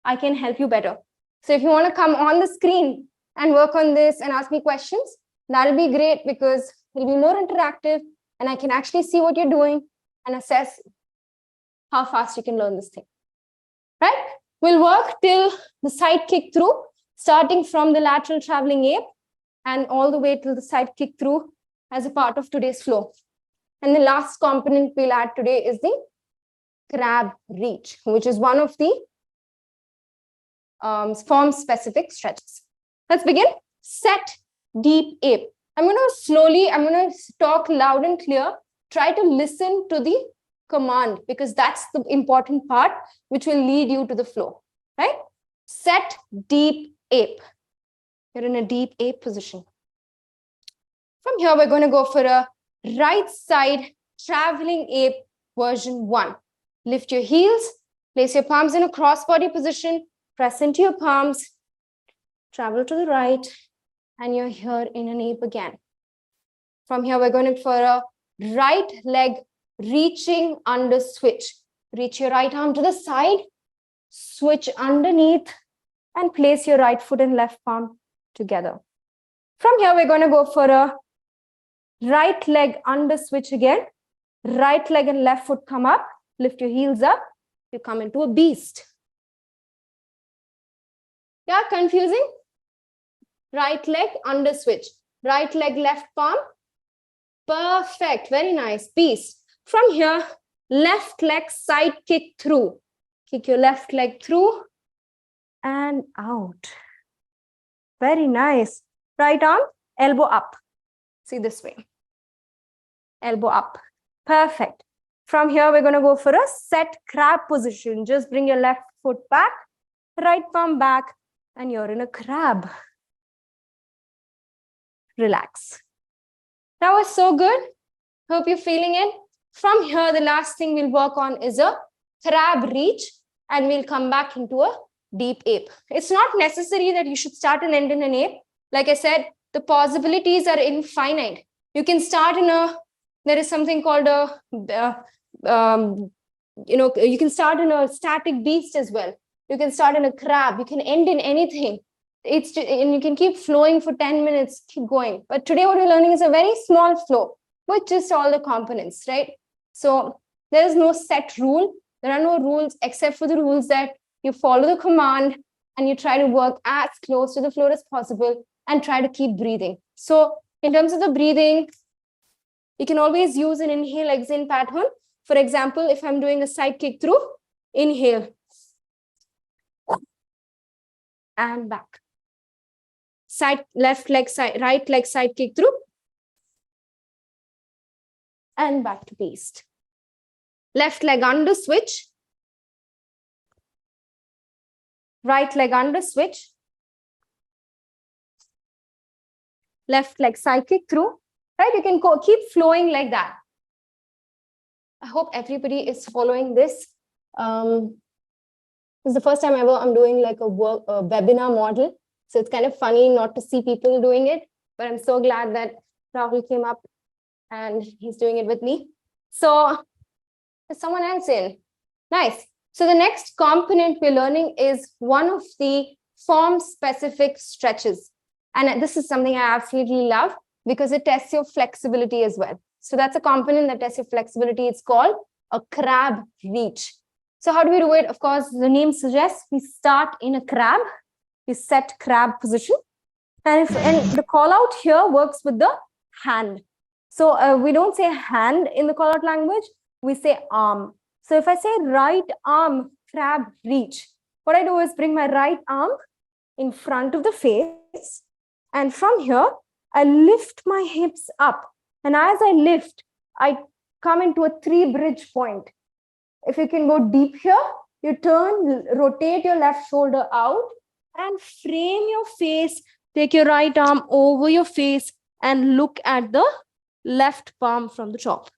I can help you better. So if you want to come on the screen and work on this and ask me questions, that'll be great because it'll be more interactive and I can actually see what you're doing and assess how fast you can learn this thing. Right? We'll work till the side kick through, starting from the lateral traveling ape and all the way till the side kick through as a part of today's flow. And the last component we'll add today is the crab reach, which is one of the form-specific stretches. Let's begin. Set deep ape. I'm going to talk loud and clear. Try to listen to the command, because that's the important part which will lead you to the flow, right? Set deep ape. You're in a deep ape position. From here, we're going to go for a right side traveling ape version 1. Lift your heels, place your palms in a crossbody position, press into your palms, travel to the right, and you're here in an ape again. From here, we're going for a right leg reaching under switch. Reach your right arm to the side, switch underneath, and place your right foot and left palm together. From here, we're going to go for a right leg under switch again. Right leg and left foot come up. Lift your heels up. You come into a beast. Yeah, confusing? Right leg under switch. Right leg, left palm. Perfect. Very nice. Beast. From here, left leg side kick through. Kick your left leg through and out. Very nice. Right arm, elbow up. See this way. Elbow up. Perfect. From here, we're going to go for a set crab position. Just bring your left foot back, right palm back, and you're in a crab. Relax. That was so good. Hope you're feeling it. From here, the last thing we'll work on is a crab reach, and we'll come back into a deep ape. It's not necessary that you should start and end in an ape. Like I said, the possibilities are infinite. You can start in there is something called you can start in a static beast as well. You can start in a crab. You can end in anything. And you can keep flowing for 10 minutes, keep going. But today what we're learning is a very small flow with just all the components, right? So there is no set rule. There are no rules except for the rules that you follow the command and you try to work as close to the floor as possible and try to keep breathing. So in terms of the breathing, you can always use an inhale, exhale pattern. For example, if I'm doing a side kick through, inhale and back. Side, left leg side, right leg side kick through and back to beast. Left leg under switch. Right leg under switch. Left leg side kick through. Right, you can keep flowing like that. I hope everybody is following this. This is the first time ever I'm doing like a webinar model. So it's kind of funny not to see people doing it, but I'm so glad that Rahul came up and he's doing it with me. So there's someone else in. Nice. So the next component we're learning is one of the form-specific stretches. And this is something I absolutely love because it tests your flexibility as well. So that's a component that tests your flexibility. It's called a crab reach. So how do we do it? Of course, the name suggests we start in a crab. We set crab position. And the call out here works with the hand. So we don't say hand in the call out language. We say arm. So if I say right arm crab reach, what I do is bring my right arm in front of the face. And from here, I lift my hips up. And as I lift, I come into a 3-bridge point. If you can go deep here, you turn, rotate your left shoulder out and frame your face. Take your right arm over your face and look at the left palm from the top.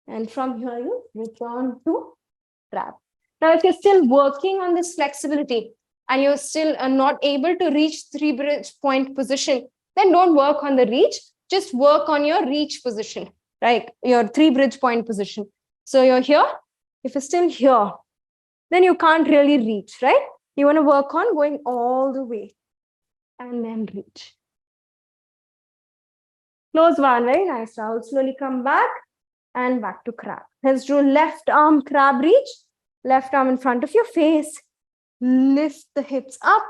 And from here, you return to crab. Now, if you're still working on this flexibility and you're still not able to reach 3-bridge point position, then don't work on the reach. Just work on your reach position, right? Your 3-bridge point position. So you're here. If you're still here, then you can't really reach, right? You want to work on going all the way and then reach. Close one, very nice. Rahul. Slowly come back and back to crab. Let's do left arm crab reach. Left arm in front of your face. Lift the hips up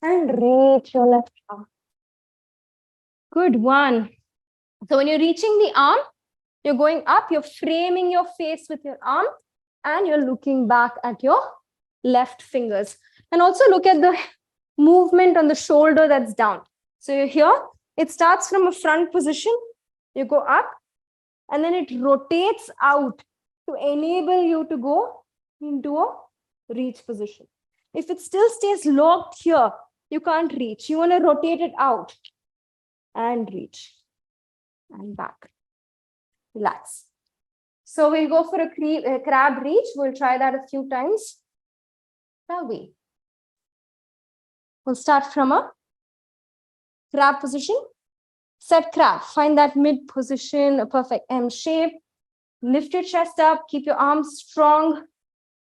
and reach your left arm. Good one. So when you're reaching the arm, you're going up, you're framing your face with your arm, and you're looking back at your left fingers. And also look at the movement on the shoulder that's down. So you're here, it starts from a front position, you go up, and then it rotates out to enable you to go into a reach position. If it still stays locked here, you can't reach. You want to rotate it out and reach and back. Relax. So we'll go for a crab reach. We'll try that a few times. Shall we? We'll start from a crab position. Set crab. Find that mid position, a perfect M shape. Lift your chest up. Keep your arms strong.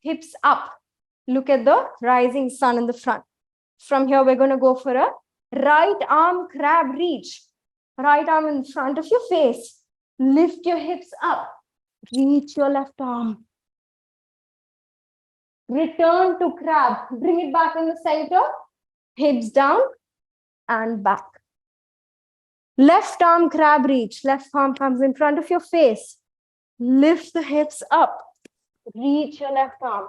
Hips up. Look at the rising sun in the front. From here, we're going to go for a right arm crab reach. Right arm in front of your face. Lift your hips up. Reach your left arm. Return to crab. Bring it back in the center. Hips down and back. Left arm crab reach. Left arm comes in front of your face. Lift the hips up. Reach your left arm.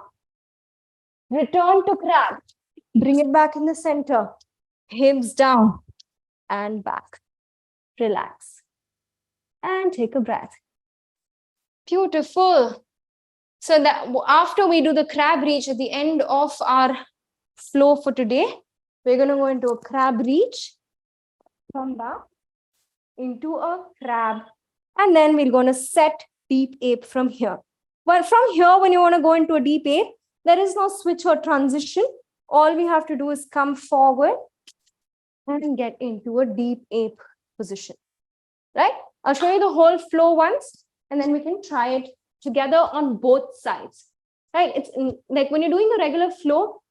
Return to crab. Bring it back in the center. Hips down and back. Relax. And take a breath. Beautiful. So that after we do the crab reach at the end of our flow for today, we're going to go into a crab reach. Come back into a crab. And then we're going to set deep ape from here. But from here, when you want to go into a deep ape, there is no switch or transition. All we have to do is come forward and get into a deep ape position. Right? I'll show you the whole flow once, and then we can try it together on both sides. Right? It's like when you're doing a regular flow,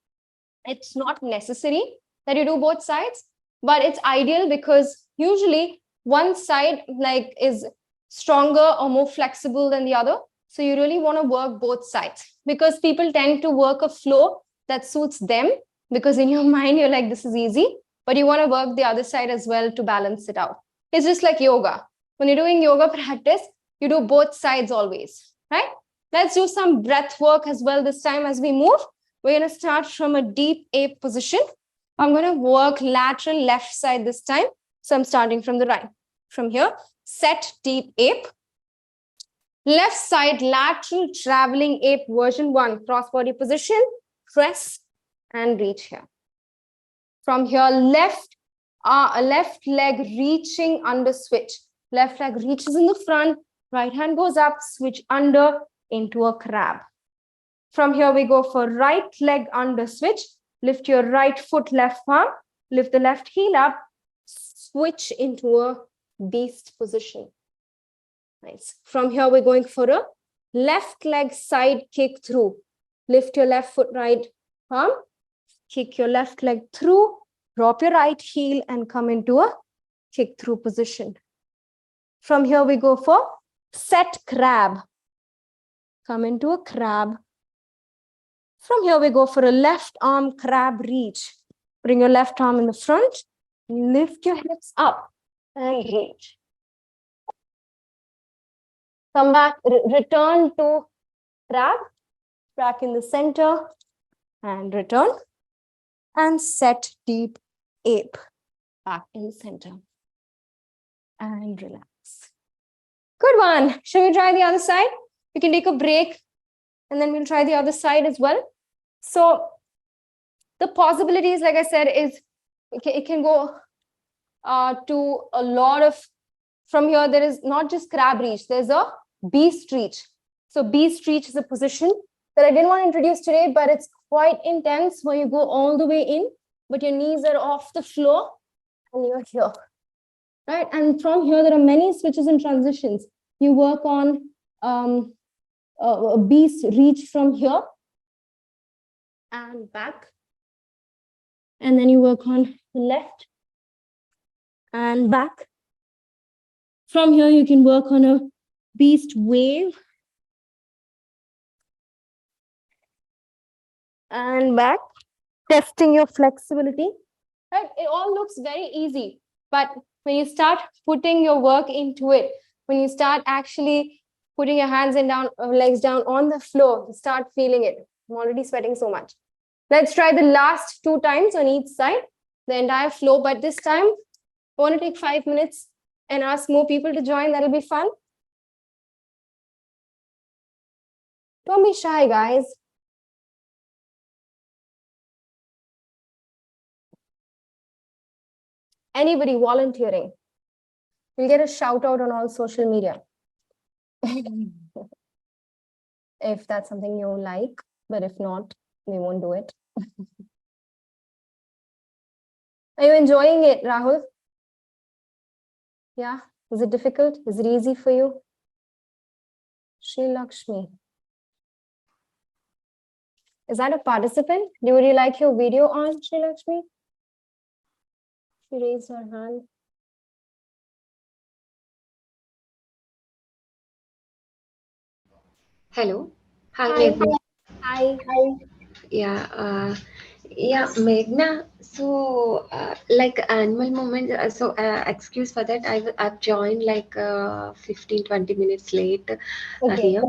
it's not necessary that you do both sides, but it's ideal because usually one side like is stronger or more flexible than the other. So you really want to work both sides because people tend to work a flow that suits them because in your mind, you're like, this is easy, but you want to work the other side as well to balance it out. It's just like yoga. When you're doing yoga practice, you do both sides always, right? Let's do some breath work as well this time as we move. We're going to start from a deep ape position. I'm going to work lateral left side this time. So I'm starting from the right. From here, set deep ape. Left side lateral traveling ape version 1. Cross body position. Press and reach here. From here, left leg reaching under switch. Left leg reaches in the front. Right hand goes up. Switch under into a crab. From here, we go for right leg under switch. Lift your right foot, left palm. Lift the left heel up. Switch into a beast position. Nice. From here, we're going for a left leg side kick through. Lift your left foot, right palm. Kick your left leg through. Drop your right heel and come into a kick through position. From here, we go for set crab. Come into a crab. From here, we go for a left arm crab reach. Bring your left arm in the front. Lift your hips up and reach. Come back, return to crab. Back in the center and return. And set deep ape. Back in the center. And relax. Good one. Shall we try the other side? We can take a break and then we'll try the other side as well. So the possibilities, like I said, is it can go to a lot of, from here, there is not just crab reach, there's a beast reach. So beast reach is a position that I didn't want to introduce today, but it's quite intense where you go all the way in, but your knees are off the floor and you're here, right? And from here, there are many switches and transitions. You work on a beast reach from here and back. And then you work on the left and back. From here, you can work on a beast wave and back, testing your flexibility. Right? It all looks very easy, but when you start putting your work into it, when you start actually putting your hands and down, legs down on the floor, you start feeling it. I'm already sweating so much. Let's try the last 2 times on each side, the entire flow. But this time, I want to take 5 minutes and ask more people to join. That'll be fun. Don't be shy, guys. Anybody volunteering, you'll get a shout out on all social media. If that's something you like, but if not, we won't do it. Are you enjoying it, Rahul? Yeah. Is it difficult? Is it easy for you? Sri Lakshmi. Is that a participant? Would you like your video on, Sri Lakshmi? She raised her hand. Hello. Hi, Hi. Meghna. Hi. Yeah, Meghna. So, like animal movement. Excuse for that. I've joined like 15-20 minutes late Okay. here.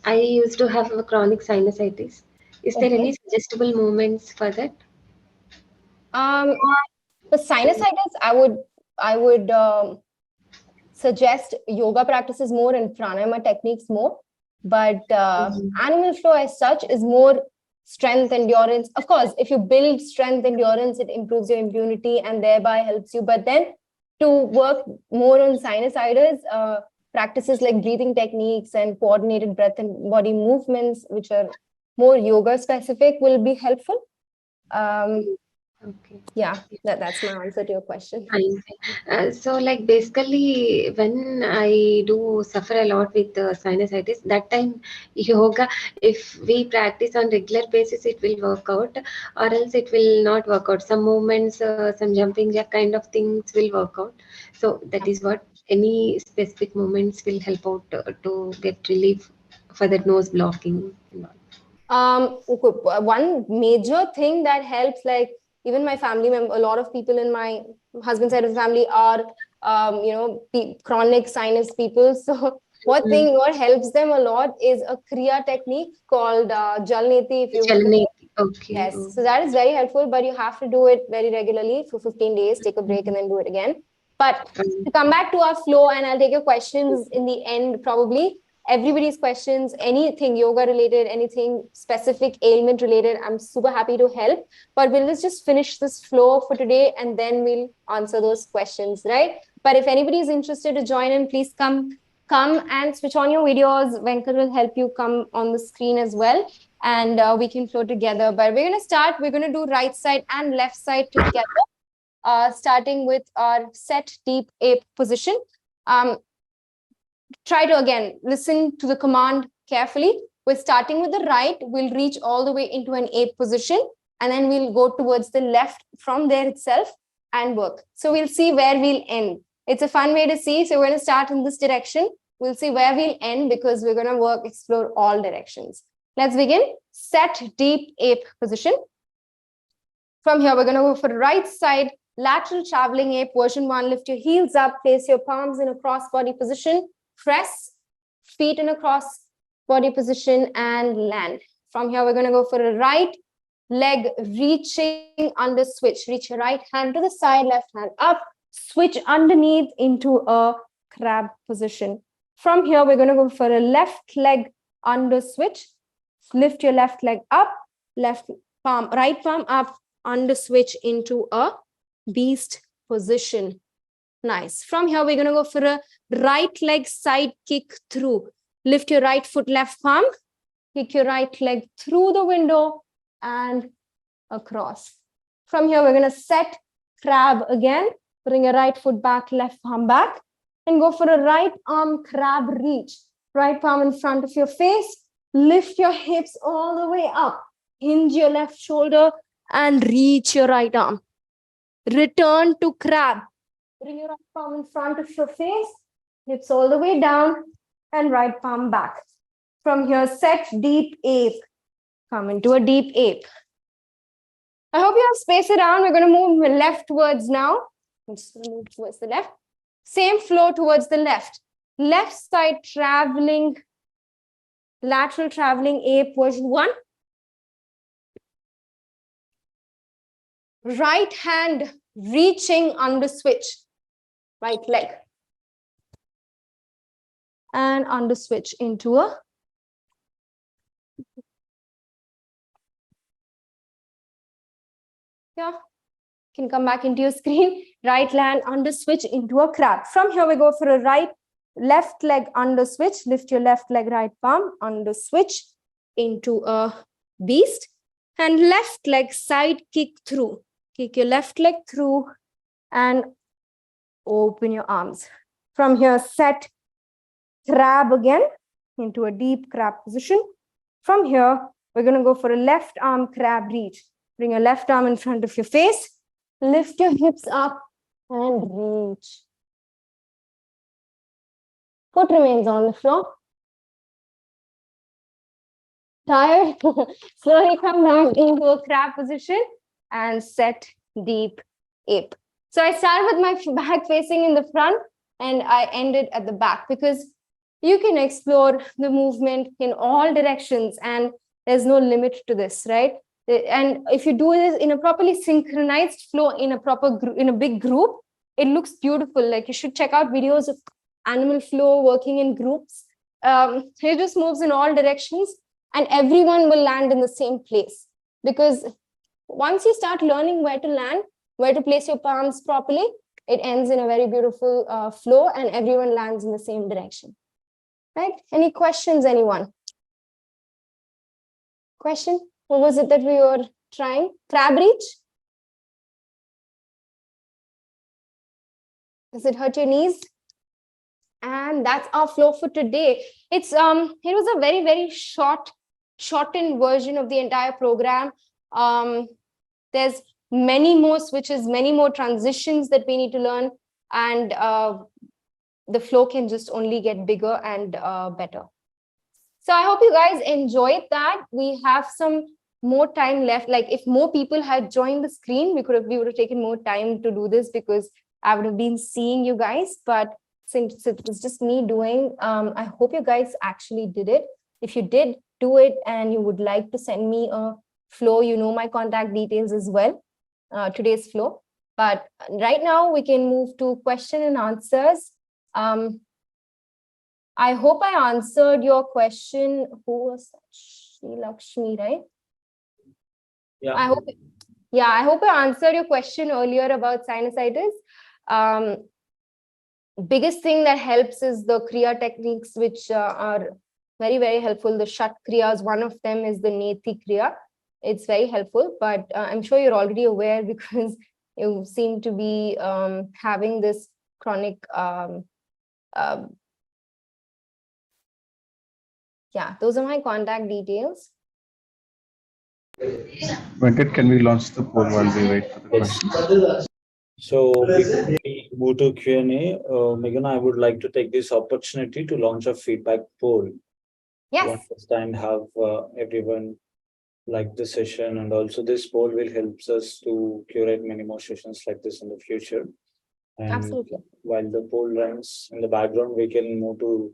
I used to have a chronic sinusitis. Is there Okay. any suggestible movements for that? For sinusitis, I would suggest yoga practices more and pranayama techniques more. But animal flow as such is more strength, endurance. Of course, if you build strength, endurance, it improves your immunity and thereby helps you. But then to work more on sinusitis, practices like breathing techniques and coordinated breath and body movements, which are more yoga specific, will be helpful. Okay. Yeah, that's my answer to your question. Fine. So, like basically, when I do suffer a lot with sinusitis, that time yoga, if we practice on regular basis, it will work out, or else it will not work out. Some movements, some jumping jack kind of things will work out. So that is what any specific movements will help out to get relief for that nose blocking. One major thing that helps, like even my family member, a lot of people in my husband's side of the family are, chronic sinus people. So what helps them a lot is a Kriya technique called Jalneti, if you've heard of it. Okay. Yes, so that is very helpful, but you have to do it very regularly for 15 days, take a break and then do it again. But to come back to our flow, and I'll take your questions in the end, probably everybody's questions, anything yoga related, anything specific ailment related, I'm super happy to help. But we'll just finish this flow for today and then we'll answer those questions, right? But if anybody is interested to join in, please come and switch on your videos. Venkat will help you come on the screen as well, and we can flow together. But we're going to do right side and left side together, starting with our set deep ape position. Try to again listen to the command carefully. We're starting with the right, we'll reach all the way into an ape position, and then we'll go towards the left from there itself and work. So we'll see where we'll end. It's a fun way to see. So we're going to start in this direction. We'll see where we'll end because we're going to explore all directions. Let's begin. Set deep ape position. From here, we're going to go for right side, lateral traveling ape, version 1. Lift your heels up, place your palms in a cross body position, press, feet in a cross body position and land. From here, we're going to go for a right leg reaching under switch. Reach your right hand to the side, left hand up, switch underneath into a crab position. From here, we're going to go for a left leg under switch. Lift your left leg up, left palm, right palm up, under switch into a beast position. Nice. From here, we're going to go for a right leg side kick through. Lift your right foot, left palm, kick your right leg through the window and across. From here, we're going to set crab again. Bring your right foot back, left palm back, and go for a right arm crab reach. Right palm in front of your face. Lift your hips all the way up. Hinge your left shoulder and reach your right arm. Return to crab. Bring your right palm in front of your face, hips all the way down, and right palm back. From here, set deep ape. Come into a deep ape. I hope you have space around. We're going to move leftwards now. I'm just going to move towards the left. Same flow towards the left. Left side traveling, lateral traveling ape, version 1. Right hand reaching under switch. Right leg. and under switch into a can come back into your screen. Right land under switch into a crab. From here we go for a right, left leg under switch. Lift your left leg, right palm under switch into a beast, and left leg side kick through. Kick your left leg through and open your arms. From here, set crab again into a deep crab position. From here, we're going to go for a left arm crab reach. Bring your left arm in front of your face. Lift your hips up and reach. Foot remains on the floor. Tired? Slowly come back into a crab position and set deep ape. So I start with my back facing in the front and I end it at the back, because you can explore the movement in all directions and there's no limit to this, right? And if you do this in a properly synchronized flow in a proper group, in a big group, it looks beautiful. Like, you should check out videos of animal flow working in groups. It just moves in all directions and everyone will land in the same place, because once you start learning where to land, where to place your palms properly, it ends in a very beautiful flow and everyone lands in the same direction. Right? Any questions, anyone? Question? What was it that we were trying? Crab reach? Does it hurt your knees? And that's our flow for today. It was a very, very shortened version of the entire program. There's many more switches, many more transitions that we need to learn, and the flow can just only get bigger and better. So I hope you guys enjoyed that. We have some more time left. Like, if more people had joined the screen, we would have taken more time to do this, because I would have been seeing you guys. But since it was just me doing, I hope you guys actually did it. If you did do it and you would like to send me a flow, you know my contact details as well, today's flow. But right now we can move to question and answers. I hope I answered your question. Who was Lakshmi, right? Yeah. I hope I answered your question earlier about sinusitis. Biggest thing that helps is the Kriya techniques, which are very, very helpful. The Shat Kriyas, one of them is the Neti Kriya. It's very helpful, but I'm sure you're already aware, because you seem to be having this chronic, yeah, those are my contact details. Venkat, can we launch the poll while we wait for the questions? So before we move to Q&A, Meghna, I would like to take this opportunity to launch a feedback poll. Yes. To understand how everyone liked the session, and also this poll will help us to curate many more sessions like this in the future. And Absolutely. while the poll runs in the background, we can move to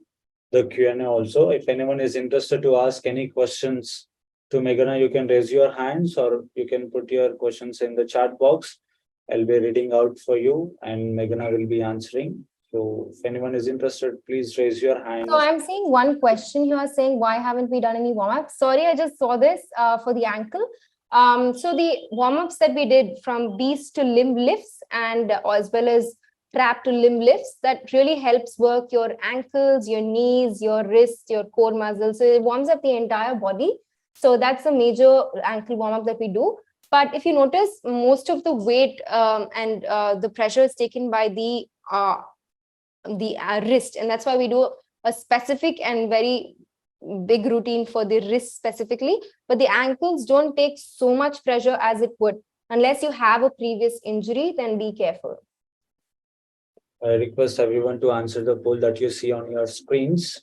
the Q&A also. If anyone is interested to ask any questions to Meghna, you can raise your hands or you can put your questions in the chat box. I'll be reading out for you and Meghna will be answering. So if anyone is interested, please raise your hand. So I'm seeing one question here saying, why haven't we done any warm-up? Sorry, I just saw this for the ankle. So the warm-ups that we did from beast to limb lifts and as well as trap to limb lifts, that really helps work your ankles, your knees, your wrists, your core muscles. So it warms up the entire body. So that's a major ankle warm-up that we do. But if you notice, most of the weight and the pressure is taken by the wrist, and that's why we do a specific and very big routine for the wrist specifically. But the ankles don't take so much pressure as it would. Unless you have a previous injury, then be careful. I request everyone to answer the poll that you see on your screens.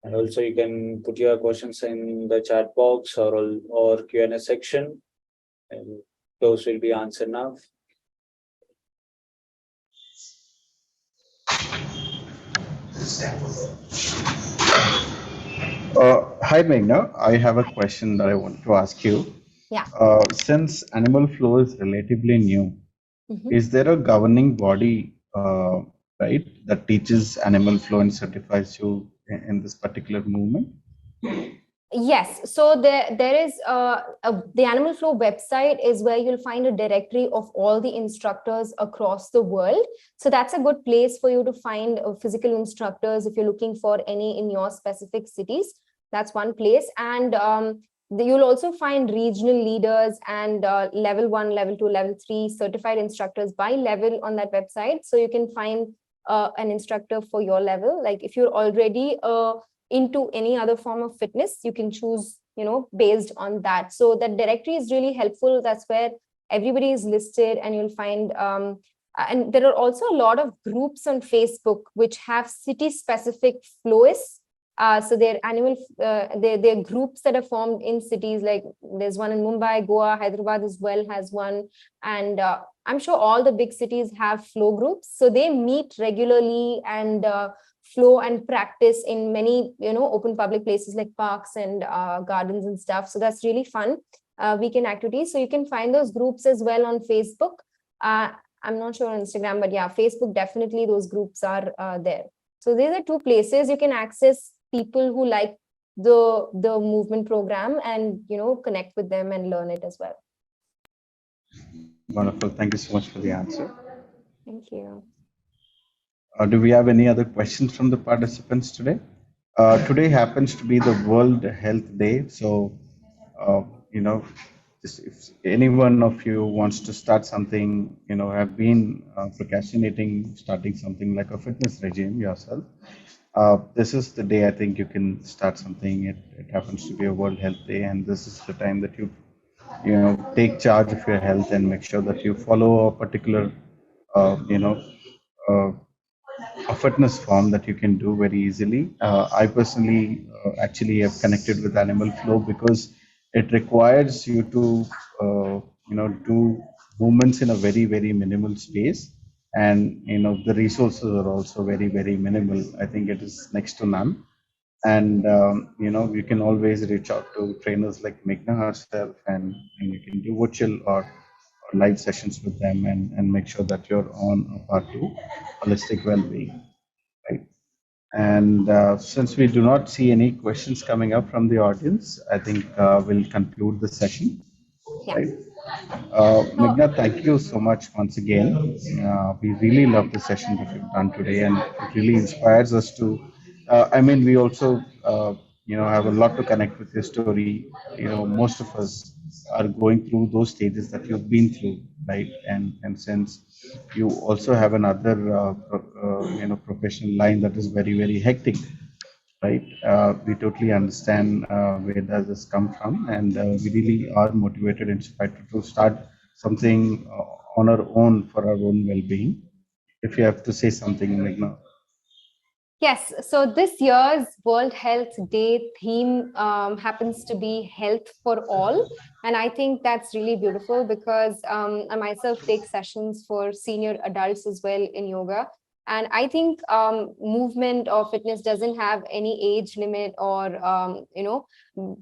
And also you can put your questions in the chat box or Q&A section, and those will be answered now. Hi, Meghna. I have a question that I want to ask you. Yeah. Since animal flow is relatively new, is there a governing body right? That teaches animal flow and certifies you in this particular movement. Yes, so there is the Animal Flow website is where you'll find a directory of all the instructors across the world. So that's a good place for you to find physical instructors if you're looking for any in your specific cities. That's one place. And you'll also find regional leaders and level 1, level 2, level 3 certified instructors by level on that website. So you can find an instructor for your level. Like if you're already into any other form of fitness, you can choose, based on that. So that directory is really helpful. That's where everybody is listed, and you'll find and there are also a lot of groups on Facebook which have city specific flowists. So they're they're groups that are formed in cities. Like there's one in Mumbai, Goa, Hyderabad as well has one, and I'm sure all the big cities have flow groups. So they meet regularly and flow and practice in many open public places like parks and gardens and stuff. So that's really fun weekend activities. So you can find those groups as well on Facebook. I'm not sure on Instagram, but yeah, Facebook, definitely those groups are there. So these are two places you can access people who like the movement program and connect with them and learn it as well. Wonderful. Thank you so much for the answer. Thank you. Do we have any other questions from the participants today? Today happens to be the World Health Day. So, if any one of you wants to start something, have been procrastinating starting something like a fitness regime yourself, this is the day I think you can start something. It happens to be a World Health Day, and this is the time that you take charge of your health and make sure that you follow a particular, uh, a fitness form that you can do very easily. I personally actually have connected with Animal Flow because it requires you to do movements in a very very minimal space, and the resources are also very very minimal. I think it is next to none, and you can always reach out to trainers like Meghna herself, and you can do virtual or live sessions with them, and make sure that you're on a path to holistic well-being, right? And since we do not see any questions coming up from the audience, I think we'll conclude the session, Yeah. right? Meghna, thank you so much once again. We really love the session that you've done today, and it really inspires us to. I mean, we also, have a lot to connect with your story. Most of us are going through those stages that you've been through, right? And since you also have another, professional line that is very very hectic, right? We totally understand where does this come from, and we really are motivated, inspired to start something on our own for our own well-being. If you have to say something, Meghna. Yes, so this year's World Health Day theme happens to be health for all. And I think that's really beautiful because I myself take sessions for senior adults as well in yoga. And I think movement or fitness doesn't have any age limit or,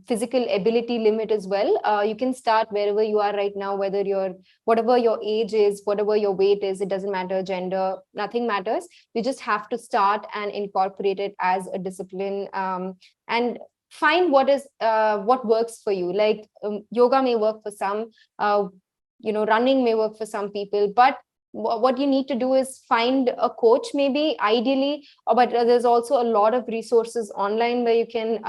physical ability limit as well. You can start wherever you are right now, whatever your age is, whatever your weight is, it doesn't matter, gender, nothing matters. You just have to start and incorporate it as a discipline, and find what works for you. Like yoga may work for some, running may work for some people, but what you need to do is find a coach, maybe ideally, but there's also a lot of resources online where you can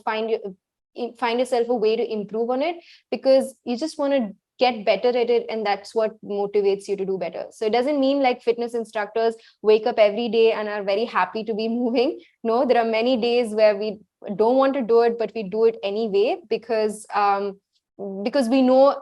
find yourself a way to improve on it, because you just want to get better at it, and that's what motivates you to do better. So it doesn't mean like fitness instructors wake up every day and are very happy to be moving. No, there are many days where we don't want to do it, but we do it anyway because we know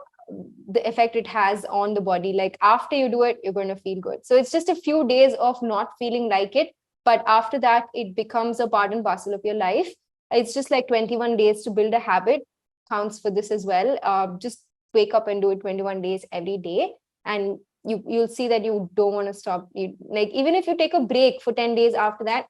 the effect it has on the body. Like after you do it, you're going to feel good. So it's just a few days of not feeling like it, but after that it becomes a part and parcel of your life. It's just like 21 days to build a habit counts for this as well. Just wake up and do it 21 days every day, and you'll see that you don't want to stop. Like even if you take a break for 10 days after that,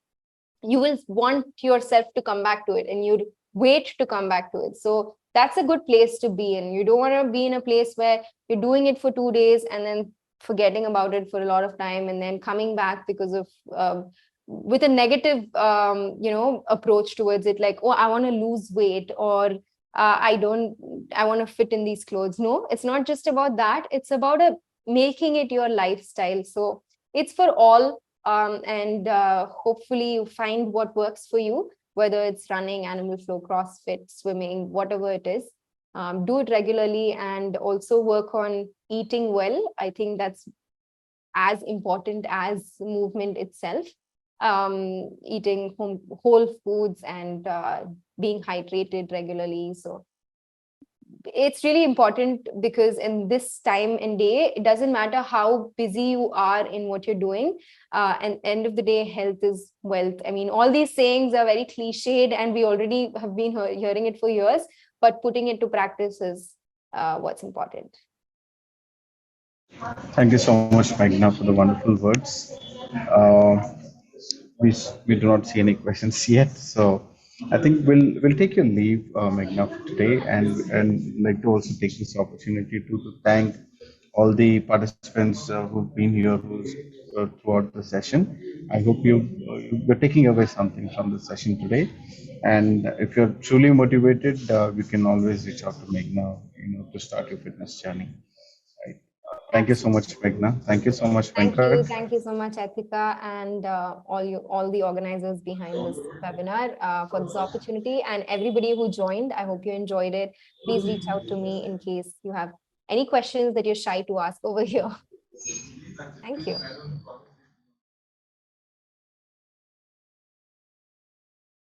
you will want yourself to come back to it, and you'd wait to come back to it. So that's a good place to be in. You don't want to be in a place where you're doing it for 2 days and then forgetting about it for a lot of time and then coming back because of with a negative approach towards it, like, oh, I want to lose weight, or I want to fit in these clothes. No, it's not just about that. It's about making it your lifestyle. So it's for all, and hopefully you find what works for you, whether it's running, animal flow, CrossFit, swimming, whatever it is. Do it regularly, and also work on eating well. I think that's as important as movement itself. Eating whole foods and being hydrated regularly. So it's really important, because in this time and day, it doesn't matter how busy you are in what you're doing. And end of the day, health is wealth. I mean, all these sayings are very cliched, and we already have been hearing it for years, but putting it to practice is what's important. Thank you so much, Meghna, for the wonderful words. Uh, we do not see any questions yet, so I think we'll take your leave, Meghna, for today, and like to also take this opportunity to thank all the participants who've been here who's throughout the session. I hope you're taking away something from the session today, and if you're truly motivated, you can always reach out to Meghna, to start your fitness journey. Right. Thank you so much, Absolutely. Meghna. Thank you so much, Venkat. Thank you so much, Etika, and all the organizers behind this webinar for this opportunity, and everybody who joined. I hope you enjoyed it. Please reach out to me in case you have any questions that you're shy to ask over here. Thank you.